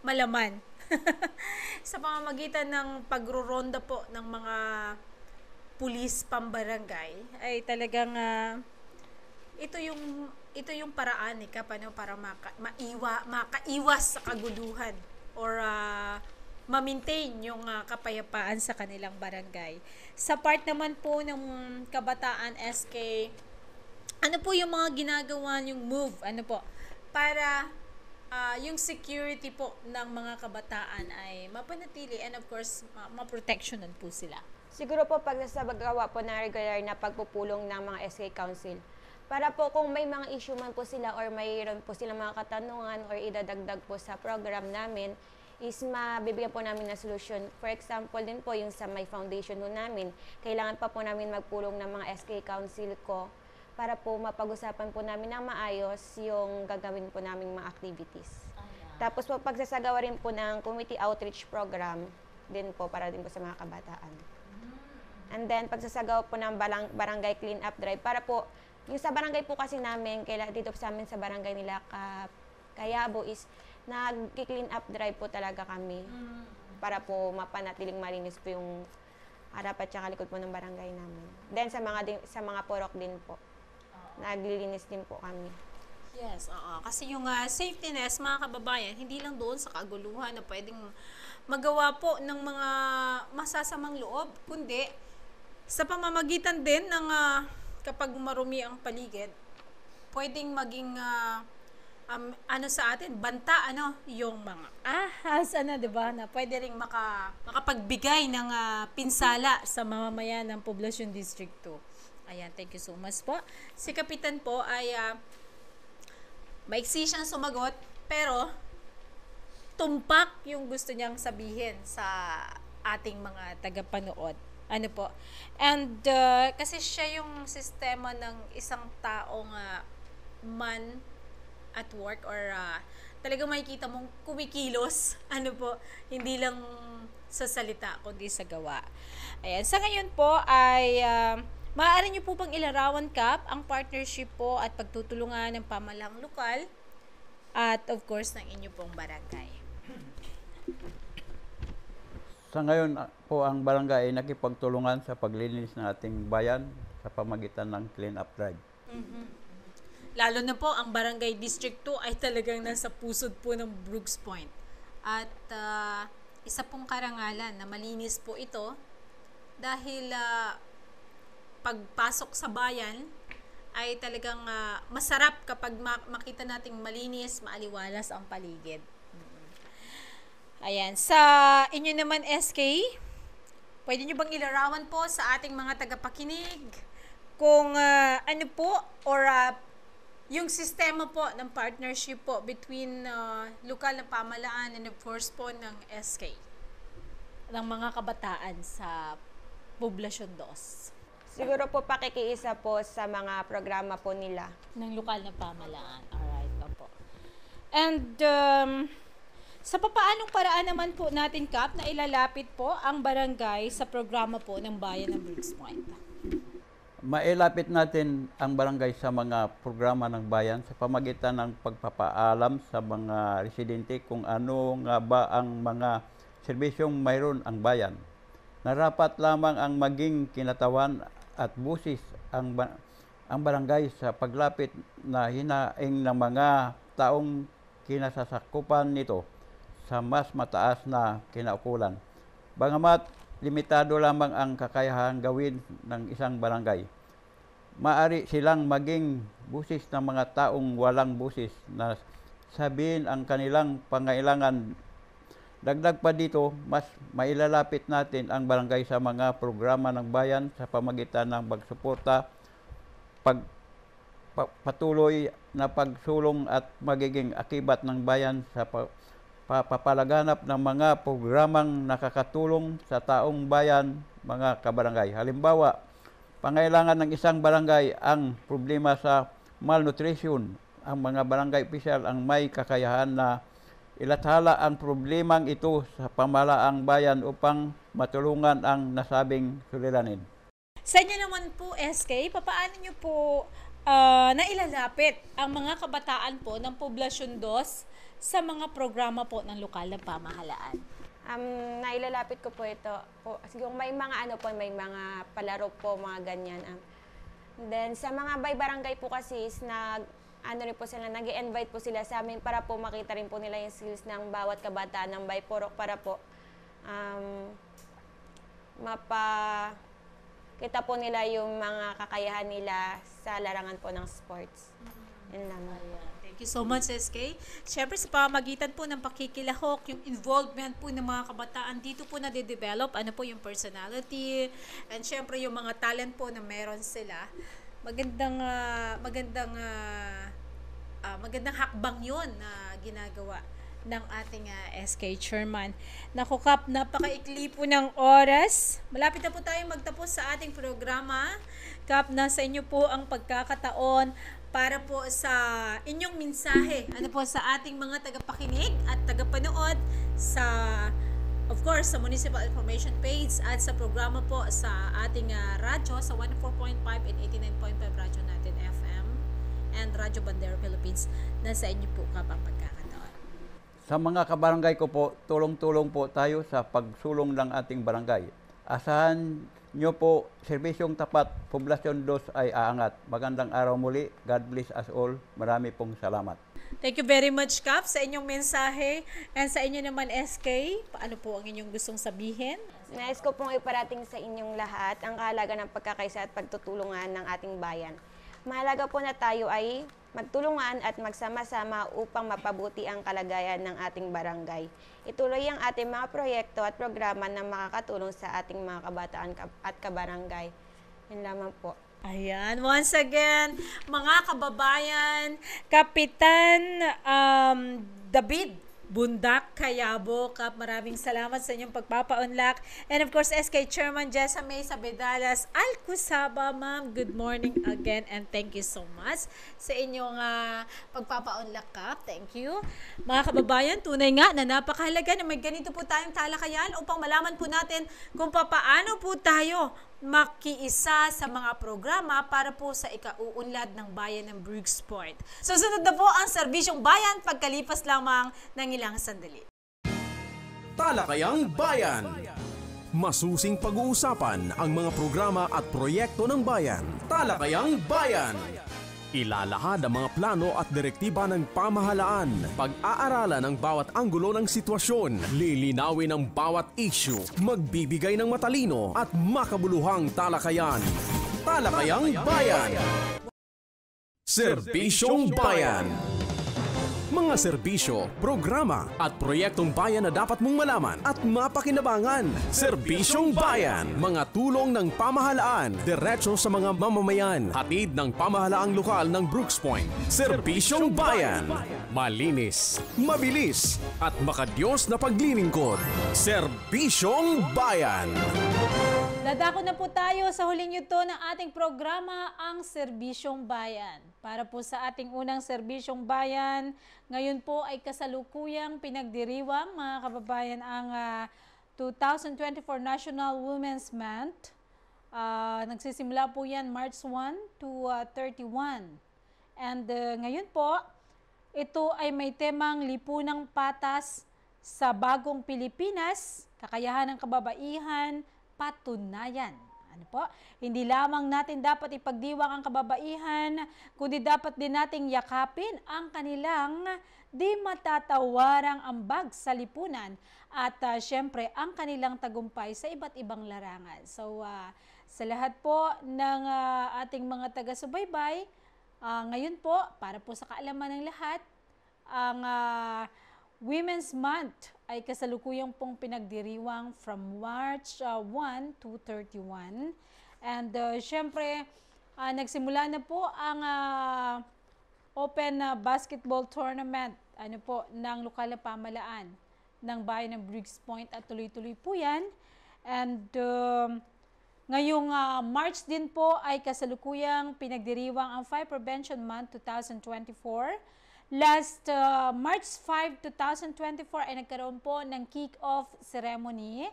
malaman. Sa pamamagitan ng pagruronda po ng mga pulis pambarangay ay talagang ito yung paraan ni paano para makaiwas sa kaguluhan or ma-maintain yung kapayapaan sa kanilang barangay. Sa part naman po ng kabataan SK, ano po yung mga ginagawa yung move para yung security po ng mga kabataan ay mapanatili and of course ma-protectionan po sila? Siguro po pag nasabagawa po na regular na pagpupulong ng mga SK Council. Para po kung may mga issue man po sila or mayroon po silang mga katanungan or idadagdag po sa program namin, is mabibigyan po namin na solusyon. For example din po yung sa my foundation po namin, kailangan pa po namin magpulong ng mga SK Council ko para po mapag-usapan po namin ng maayos yung gagawin po naming mga activities. Tapos po pagsasagawa rin po ng community outreach program din po para din po sa mga kabataan. And then pagsasagawa po ng barangay clean up drive para po yung sa barangay po kasi namin, dito sa amin sa barangay nila Kayabo is nag-clean up drive po talaga kami para po mapanatiling malinis po yung harap at saka likod po ng barangay namin. Then sa mga porok din po, naglilinis din po kami. Yes, kasi yung safetyness, mga kababayan, hindi lang doon sa kaguluhan na pwedeng magawa po ng mga masasamang loob, kundi sa pamamagitan din ng kapag marumi ang paligid, pwedeng maging sa atin, banta yung mga ahas, 'di ba? Na pwede ring makapagbigay ng pinsala sa mamamayan ng Poblacion District 2. Ayan, thank you so much po. Si Kapitan po ay maiksi siyang sumagot, pero tumpak yung gusto niyang sabihin sa ating mga tagapanood. And kasi siya yung sistema ng isang taong man at work or talagang makikita mong kumikilos, hindi lang sa salita kundi sa gawa. Ayan, sa ngayon po ay maaari niyo po bang ilarawan, Kap, ang partnership po at pagtutulungan ng pamahalang lokal at of course ng inyo pong barangay? Sa ngayon po ang barangay ay nakipagtulungan sa paglinis ng ating bayan sa pamagitan ng clean up drive. Lalo na po ang Barangay District 2 ay talagang nasa pusod po ng Brooks Point. At isa pong karangalan na malinis po ito dahil pagpasok sa bayan ay talagang masarap kapag makita nating malinis, maaliwalas ang paligid. Ayan. Sa inyo naman, SK, pwede nyo bang ilarawan po sa ating mga tagapakinig kung yung sistema po ng partnership po between lokal na pamahalaan and of course po ng SK, ng mga kabataan sa Poblacion 2? Siguro po pakikiisa po sa mga programa po nila. Ng lokal na pamahalaan. Alright, po. And sa papaanong paraan naman po natin, Kap, na ilalapit po ang barangay sa programa po ng Bayan ng Brooks Point? mailapit natin ang barangay sa mga programa ng bayan sa pamagitan ng pagpapaalam sa mga residente kung ano nga ba ang mga serbisyong mayroon ang bayan. Narapat lamang ang maging kinatawan at busis ang barangay sa paglapit na hinaing ng mga taong kinasasakupan nito sa mas mataas na kinaukulan. Bagamat limitado lamang ang kakayahan gawin ng isang barangay, maaari silang maging busis ng mga taong walang busis na sabihin ang kanilang pangailangan. Dagdag pa dito, mas mailalapit natin ang barangay sa mga programa ng bayan sa pamagitan ng pagsuporta, patuloy na pagsulong at magiging akibat ng bayan sa papalaganap ng mga programang nakakatulong sa taong bayan, mga kabarangay. Halimbawa, pangailangan ng isang barangay ang problema sa malnutrition. Ang mga barangay opisyal ang may kakayahan na ilathala ang problemang ito sa pamahalaang bayan upang matulungan ang nasabing suliranin. Sa inyo naman po, SK, paano nyo po nailalapit ang mga kabataan po ng Poblasyon 2 sa mga programa po ng lokal na pamahalaan? Nailalapit ko po ito po. Siguro may mga may mga palaro po, mga ganyan. Then sa mga barangay po kasi is rin po sila, nag-invite po sila sa amin para po makita rin po nila yung skills ng bawat kabataan ng Bayporok para po kita po nila yung mga kakayahan nila sa larangan po ng sports. Yun lang. Thank you so much, SK. Siyempre, sa pamagitan po ng pakikilahok, yung involvement po ng mga kabataan, dito po na-develop, ano po yung personality, and siyempre yung mga talent po na meron sila. Magandang hakbang yun na ginagawa ng ating SK Chairman. Naku Kap, napakaikli po ng oras. Malapit na po tayong magtapos sa ating programa. Kap, nasa inyo po ang pagkakataon para po sa inyong mensahe. Ano po sa ating mga tagapakinig at tagapanood sa, of course, sa Municipal Information Page at sa programa po sa ating radyo sa 104.5 and 89.5 radyo natin FM and Radyo Bandera Philippines. Nasa inyo po Kap ang pagkakataon. Sa mga kabarangay ko po, tulong-tulong po tayo sa pagsulong ng ating barangay. Asahan nyo po, serbisyong tapat, Poblasyon 2 ay aangat. Magandang araw muli. God bless us all. Marami pong salamat. Thank you very much, Kap, sa inyong mensahe. And sa inyo naman, SK, paano po ang inyong gustong sabihin? Nais ko pong iparating sa inyong lahat ang kahalaga ng pagkakaisa at pagtutulungan ng ating bayan. Mahalaga po na tayo ay magtulungan at magsama-sama upang mapabuti ang kalagayan ng ating barangay. Ituloy ang ating mga proyekto at programa na makakatulong sa ating mga kabataan at kabarangay. Yan lamang po. Ayan, once again, mga kababayan, Kapitan David Bundak Kayabo, Kap, maraming salamat sa inyong pagpapaunlak. And of course, SK Chairman Jessa May Sabedalas Alcusaba, ma'am, good morning again and thank you so much sa inyong pagpapaunlak, Kap. Thank you. Mga kababayan, tunay nga na napakahalaga na may ganito po tayong talakayan upang malaman po natin kung paano po tayo makiisa sa mga programa para po sa ikauunlad ng bayan ng Brooks Point. Susunod na po ang Serbisyong Bayan pagkalipas lamang ng ilang sandali. Talakayang Bayan. Masusing pag-uusapan ang mga programa at proyekto ng bayan. Talakayang Bayan. Ilalahad ang mga plano at direktiba ng pamahalaan. Pag-aaralan ang bawat anggulo ng sitwasyon. Lilinawin ang bawat issue. Magbibigay ng matalino at makabuluhang talakayan. Talakayang Bayan. Serbisyong Bayan. Mga serbisyo, programa at proyektong bayan na dapat mong malaman at mapakinabangan. Serbisyong Bayan. Mga tulong ng pamahalaan, diretso sa mga mamamayan. Hatid ng pamahalaang lokal ng Brooks Point. Serbisyong Bayan. Malinis, mabilis at makadiyos na paglilingkod. Serbisyong Bayan. Dadako na po tayo sa huling yuto ng ating programa, ang Serbisyong Bayan. Para po sa ating unang Serbisyong Bayan, ngayon po ay kasalukuyang pinagdiriwang, mga kababayan, ang 2024 National Women's Month. Nagsisimula po yan March 1 to 31. And ngayon po, ito ay may temang lipunang patas sa bagong Pilipinas, kakayahan ng kababaihan, patunayan. Ano po? Hindi lamang natin dapat ipagdiwang ang kababaihan, kundi dapat din nating yakapin ang kanilang di matatawarang ambag sa lipunan at syempre ang kanilang tagumpay sa iba't ibang larangan. So sa lahat po ng ating mga taga-subaybay, ngayon po, para po sa kaalaman ng lahat, ang Women's Month ay kasalukuyang pong pinagdiriwang from March 1 to 31. And syempre, nagsimula na po ang Open Basketball Tournament ng lokal na pamalaan ng bayan ng Briggs Point at tuloy-tuloy po yan. And ngayong March din po ay kasalukuyang pinagdiriwang ang Fire Prevention Month 2024. Last March 5, 2024 ay nagkaroon po ng kick-off ceremony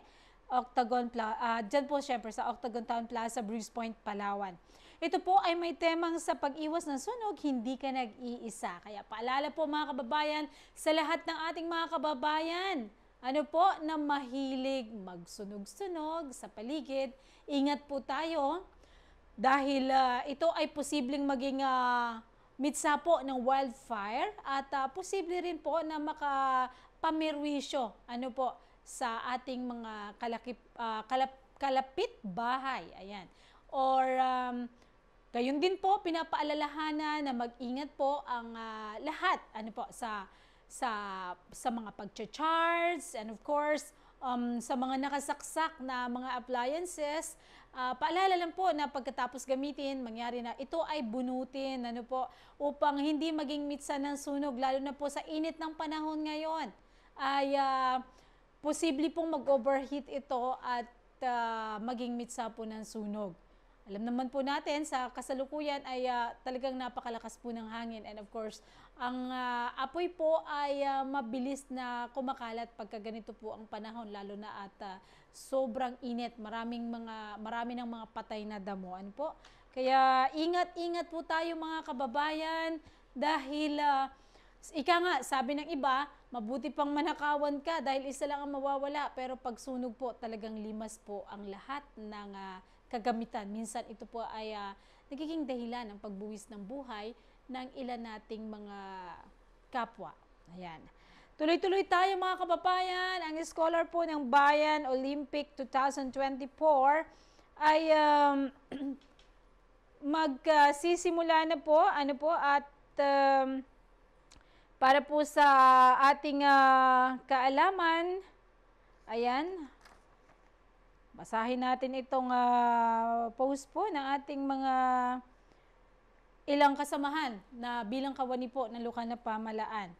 dyan po syempre sa Octagon Town Plaza, Briggs Point, Palawan. Ito po ay may temang sa pag-iwas ng sunog, hindi ka nag-iisa. Kaya paalala po mga kababayan sa lahat ng ating mga kababayan, na mahilig magsunog-sunog sa paligid. Ingat po tayo dahil ito ay posibleng maging mitsa po ng wildfire at posible rin po na makapamirwisyo sa ating mga kalapit bahay. Ayan. Or gayon din po pinapaalalahanan na mag-ingat po ang lahat sa mga pag-charge and of course sa mga nakasaksak na mga appliances. Paalala lang po na pagkatapos gamitin, mangyari na ito ay bunutin upang hindi maging mitsa ng sunog, lalo na po sa init ng panahon ngayon ay posible pong mag-overheat ito at maging mitsa po ng sunog. Alam naman po natin sa kasalukuyan ay talagang napakalakas po ng hangin and of course ang apoy po ay mabilis na kumakalat pagka ganito po ang panahon, lalo na at sobrang init, marami ng mga patay na damo. Kaya ingat po tayo mga kababayan dahil ika nga, sabi ng iba, mabuti pang manakawan ka dahil isa lang ang mawawala, pero pag sunog po talagang limas po ang lahat ng kagamitan. Minsan ito po ay nagiging dahilan ng pagbuwis ng buhay ng ilan nating mga kapwa. Ayan. Tuloy-tuloy tayo mga kababayan. Ang scholar po ng Bayan Olympic 2024 ay magsisimula na po, at para po sa ating kaalaman, ayan, basahin natin itong post po ng ating mga ilang kasamahan na bilang kawani po ng lokal na pamalaan.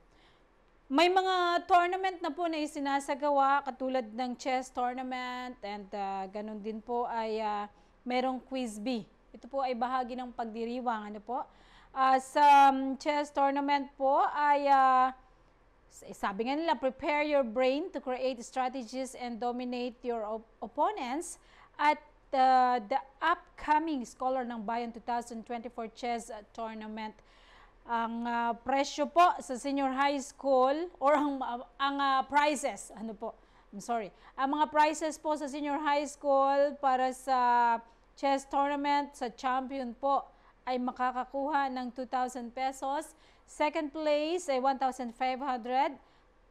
May mga tournament na po na isinasagawa katulad ng chess tournament and ganun din po ay merong quiz bee. Ito po ay bahagi ng pagdiriwang. Sa chess tournament po ay sabi nga nila, prepare your brain to create strategies and dominate your opponents at the upcoming Scholar ng Bayan 2024 Chess Tournament. Ang presyo po sa senior high school or ang prizes, ang mga prizes po sa senior high school para sa chess tournament sa champion po ay makakakuha ng 2,000 pesos. Second place ay 1,500.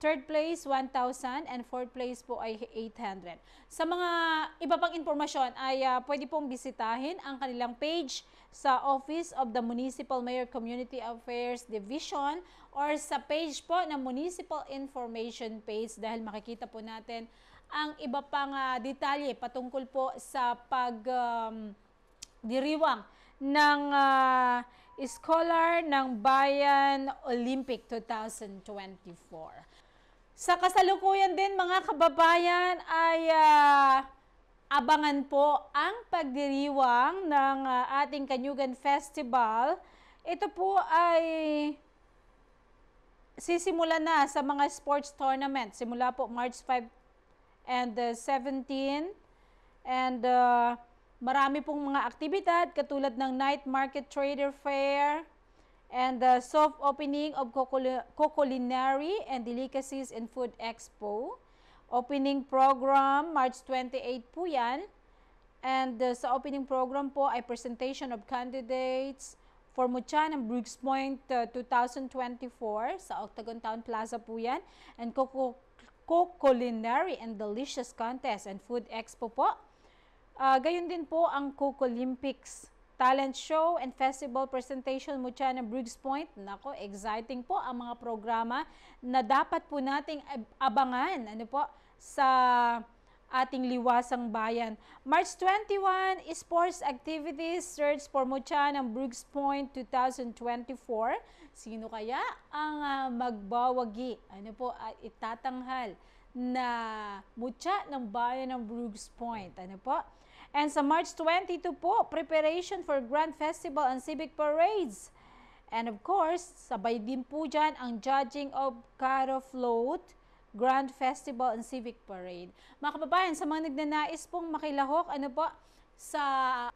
Third place, 1,000. And fourth place po ay 800. Sa mga iba pang impormasyon ay pwede pong bisitahin ang kanilang page sa Office of the Municipal Mayor Community Affairs Division or sa page po ng Municipal Information page dahil makikita po natin ang iba pang detalye patungkol po sa pagdiriwang ng Scholar ng Bayan Olympic 2024. Sa kasalukuyan din mga kababayan ay abangan po ang pagdiriwang ng ating Kanyugan Festival. Ito po ay sisimula na sa mga sports tournament. Simula po March 5 and 17 and Marami pong mga aktibidad katulad ng Night Market Trader Fair and the soft opening of Culinary and Delicacies and Food Expo. Opening program, March 28 po yan. And sa opening program po ay presentation of candidates for Mucha ng Brooks Point 2024 sa Octagon Town Plaza po yan. And Culinary and Delicious Contest and Food Expo po. Gayon din po ang Olympics, talent show and festival presentation Mucha ng Brooks Point. Nako, exciting po ang mga programa na dapat po nating abangan sa ating liwasang bayan. March 21, sports activities, search for Mucha ng Brooks Point 2024. Sino kaya ang magbawagi? Itatanghal na Mucha ng bayan ng Brooks Point. And sa March 22 po, preparation for Grand Festival and Civic Parades. And of course, sabay din po dyan ang judging of Caro Float, Grand Festival and Civic Parade. Mga kababayan, sa mga nagnanais pong makilahok, sa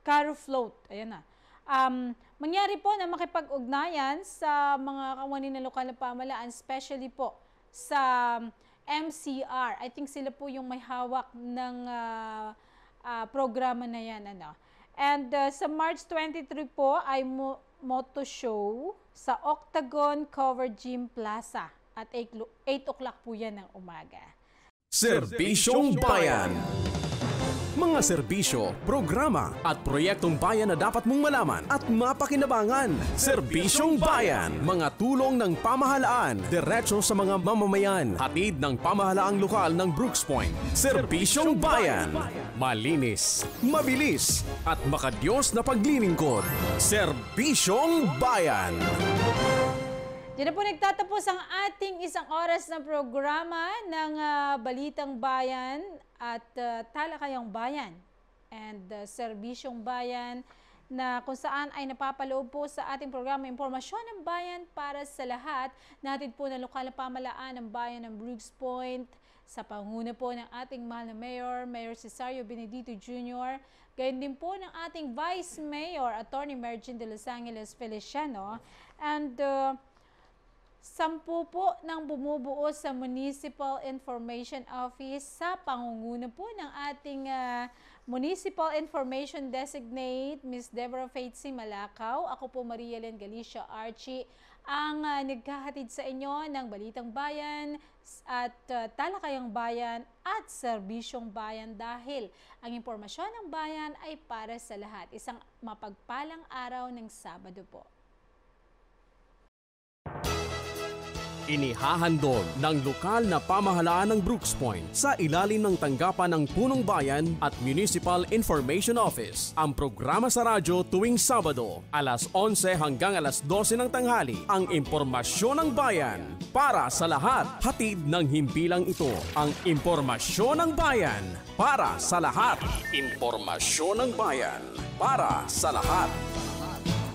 Caro Float, ayan na. Mangyari po na makipag-ugnayan sa mga kawani ng lokal na pamahalaan, especially po sa MCR. I think sila po yung may hawak ng programa na yan. And sa March 23 po ay moto show sa Octagon Covered Gym Plaza. At 8 o'clock po yan ng umaga. Serbisyong Bayan. Mga serbisyo, programa at proyektong bayan na dapat mong malaman at mapakinabangan. Serbisyong Bayan. Mga tulong ng pamahalaan, diretso sa mga mamamayan. Hatid ng pamahalaang lokal ng Brooks Point. Serbisyong Bayan. Malinis, mabilis at makadiyos na paglilingkod. Serbisyong Bayan. Diyan na po nagtatapos ang ating isang oras na programa ng Balitang Bayan at Talakayang Bayan and Serbisyong Bayan na kung saan ay napapaloob po sa ating programa Impormasyon ng Bayan para sa lahat. Natin po ng lokal na pamahalaan ng bayan ng Brooks Point sa panguna po ng ating mahal na Mayor Cesario Benedito Jr. Gayon din po ng ating Vice Mayor, Attorney Mergin de Los Angeles Feliciano. And 10 po nang bumubuo sa Municipal Information Office sa pangunguna po ng ating Municipal Information Designate, Ms. Deborah Faith C. Malakaw. Ako po, Maria Len Galicia Archie, ang nagkahatid sa inyo ng Balitang Bayan at Talakayang Bayan at Serbisyong Bayan dahil ang impormasyon ng bayan ay para sa lahat. Isang mapagpalang araw ng Sabado po. Inihahandog ng lokal na pamahalaan ng Brooks Point sa ilalim ng tanggapan ng Punong Bayan at Municipal Information Office. Ang programa sa radyo tuwing Sabado, alas 11 hanggang alas 12 ng tanghali. Ang impormasyon ng bayan para sa lahat. Hatid ng himpilang ito, ang impormasyon ng bayan para sa lahat. Impormasyon ng bayan para sa lahat.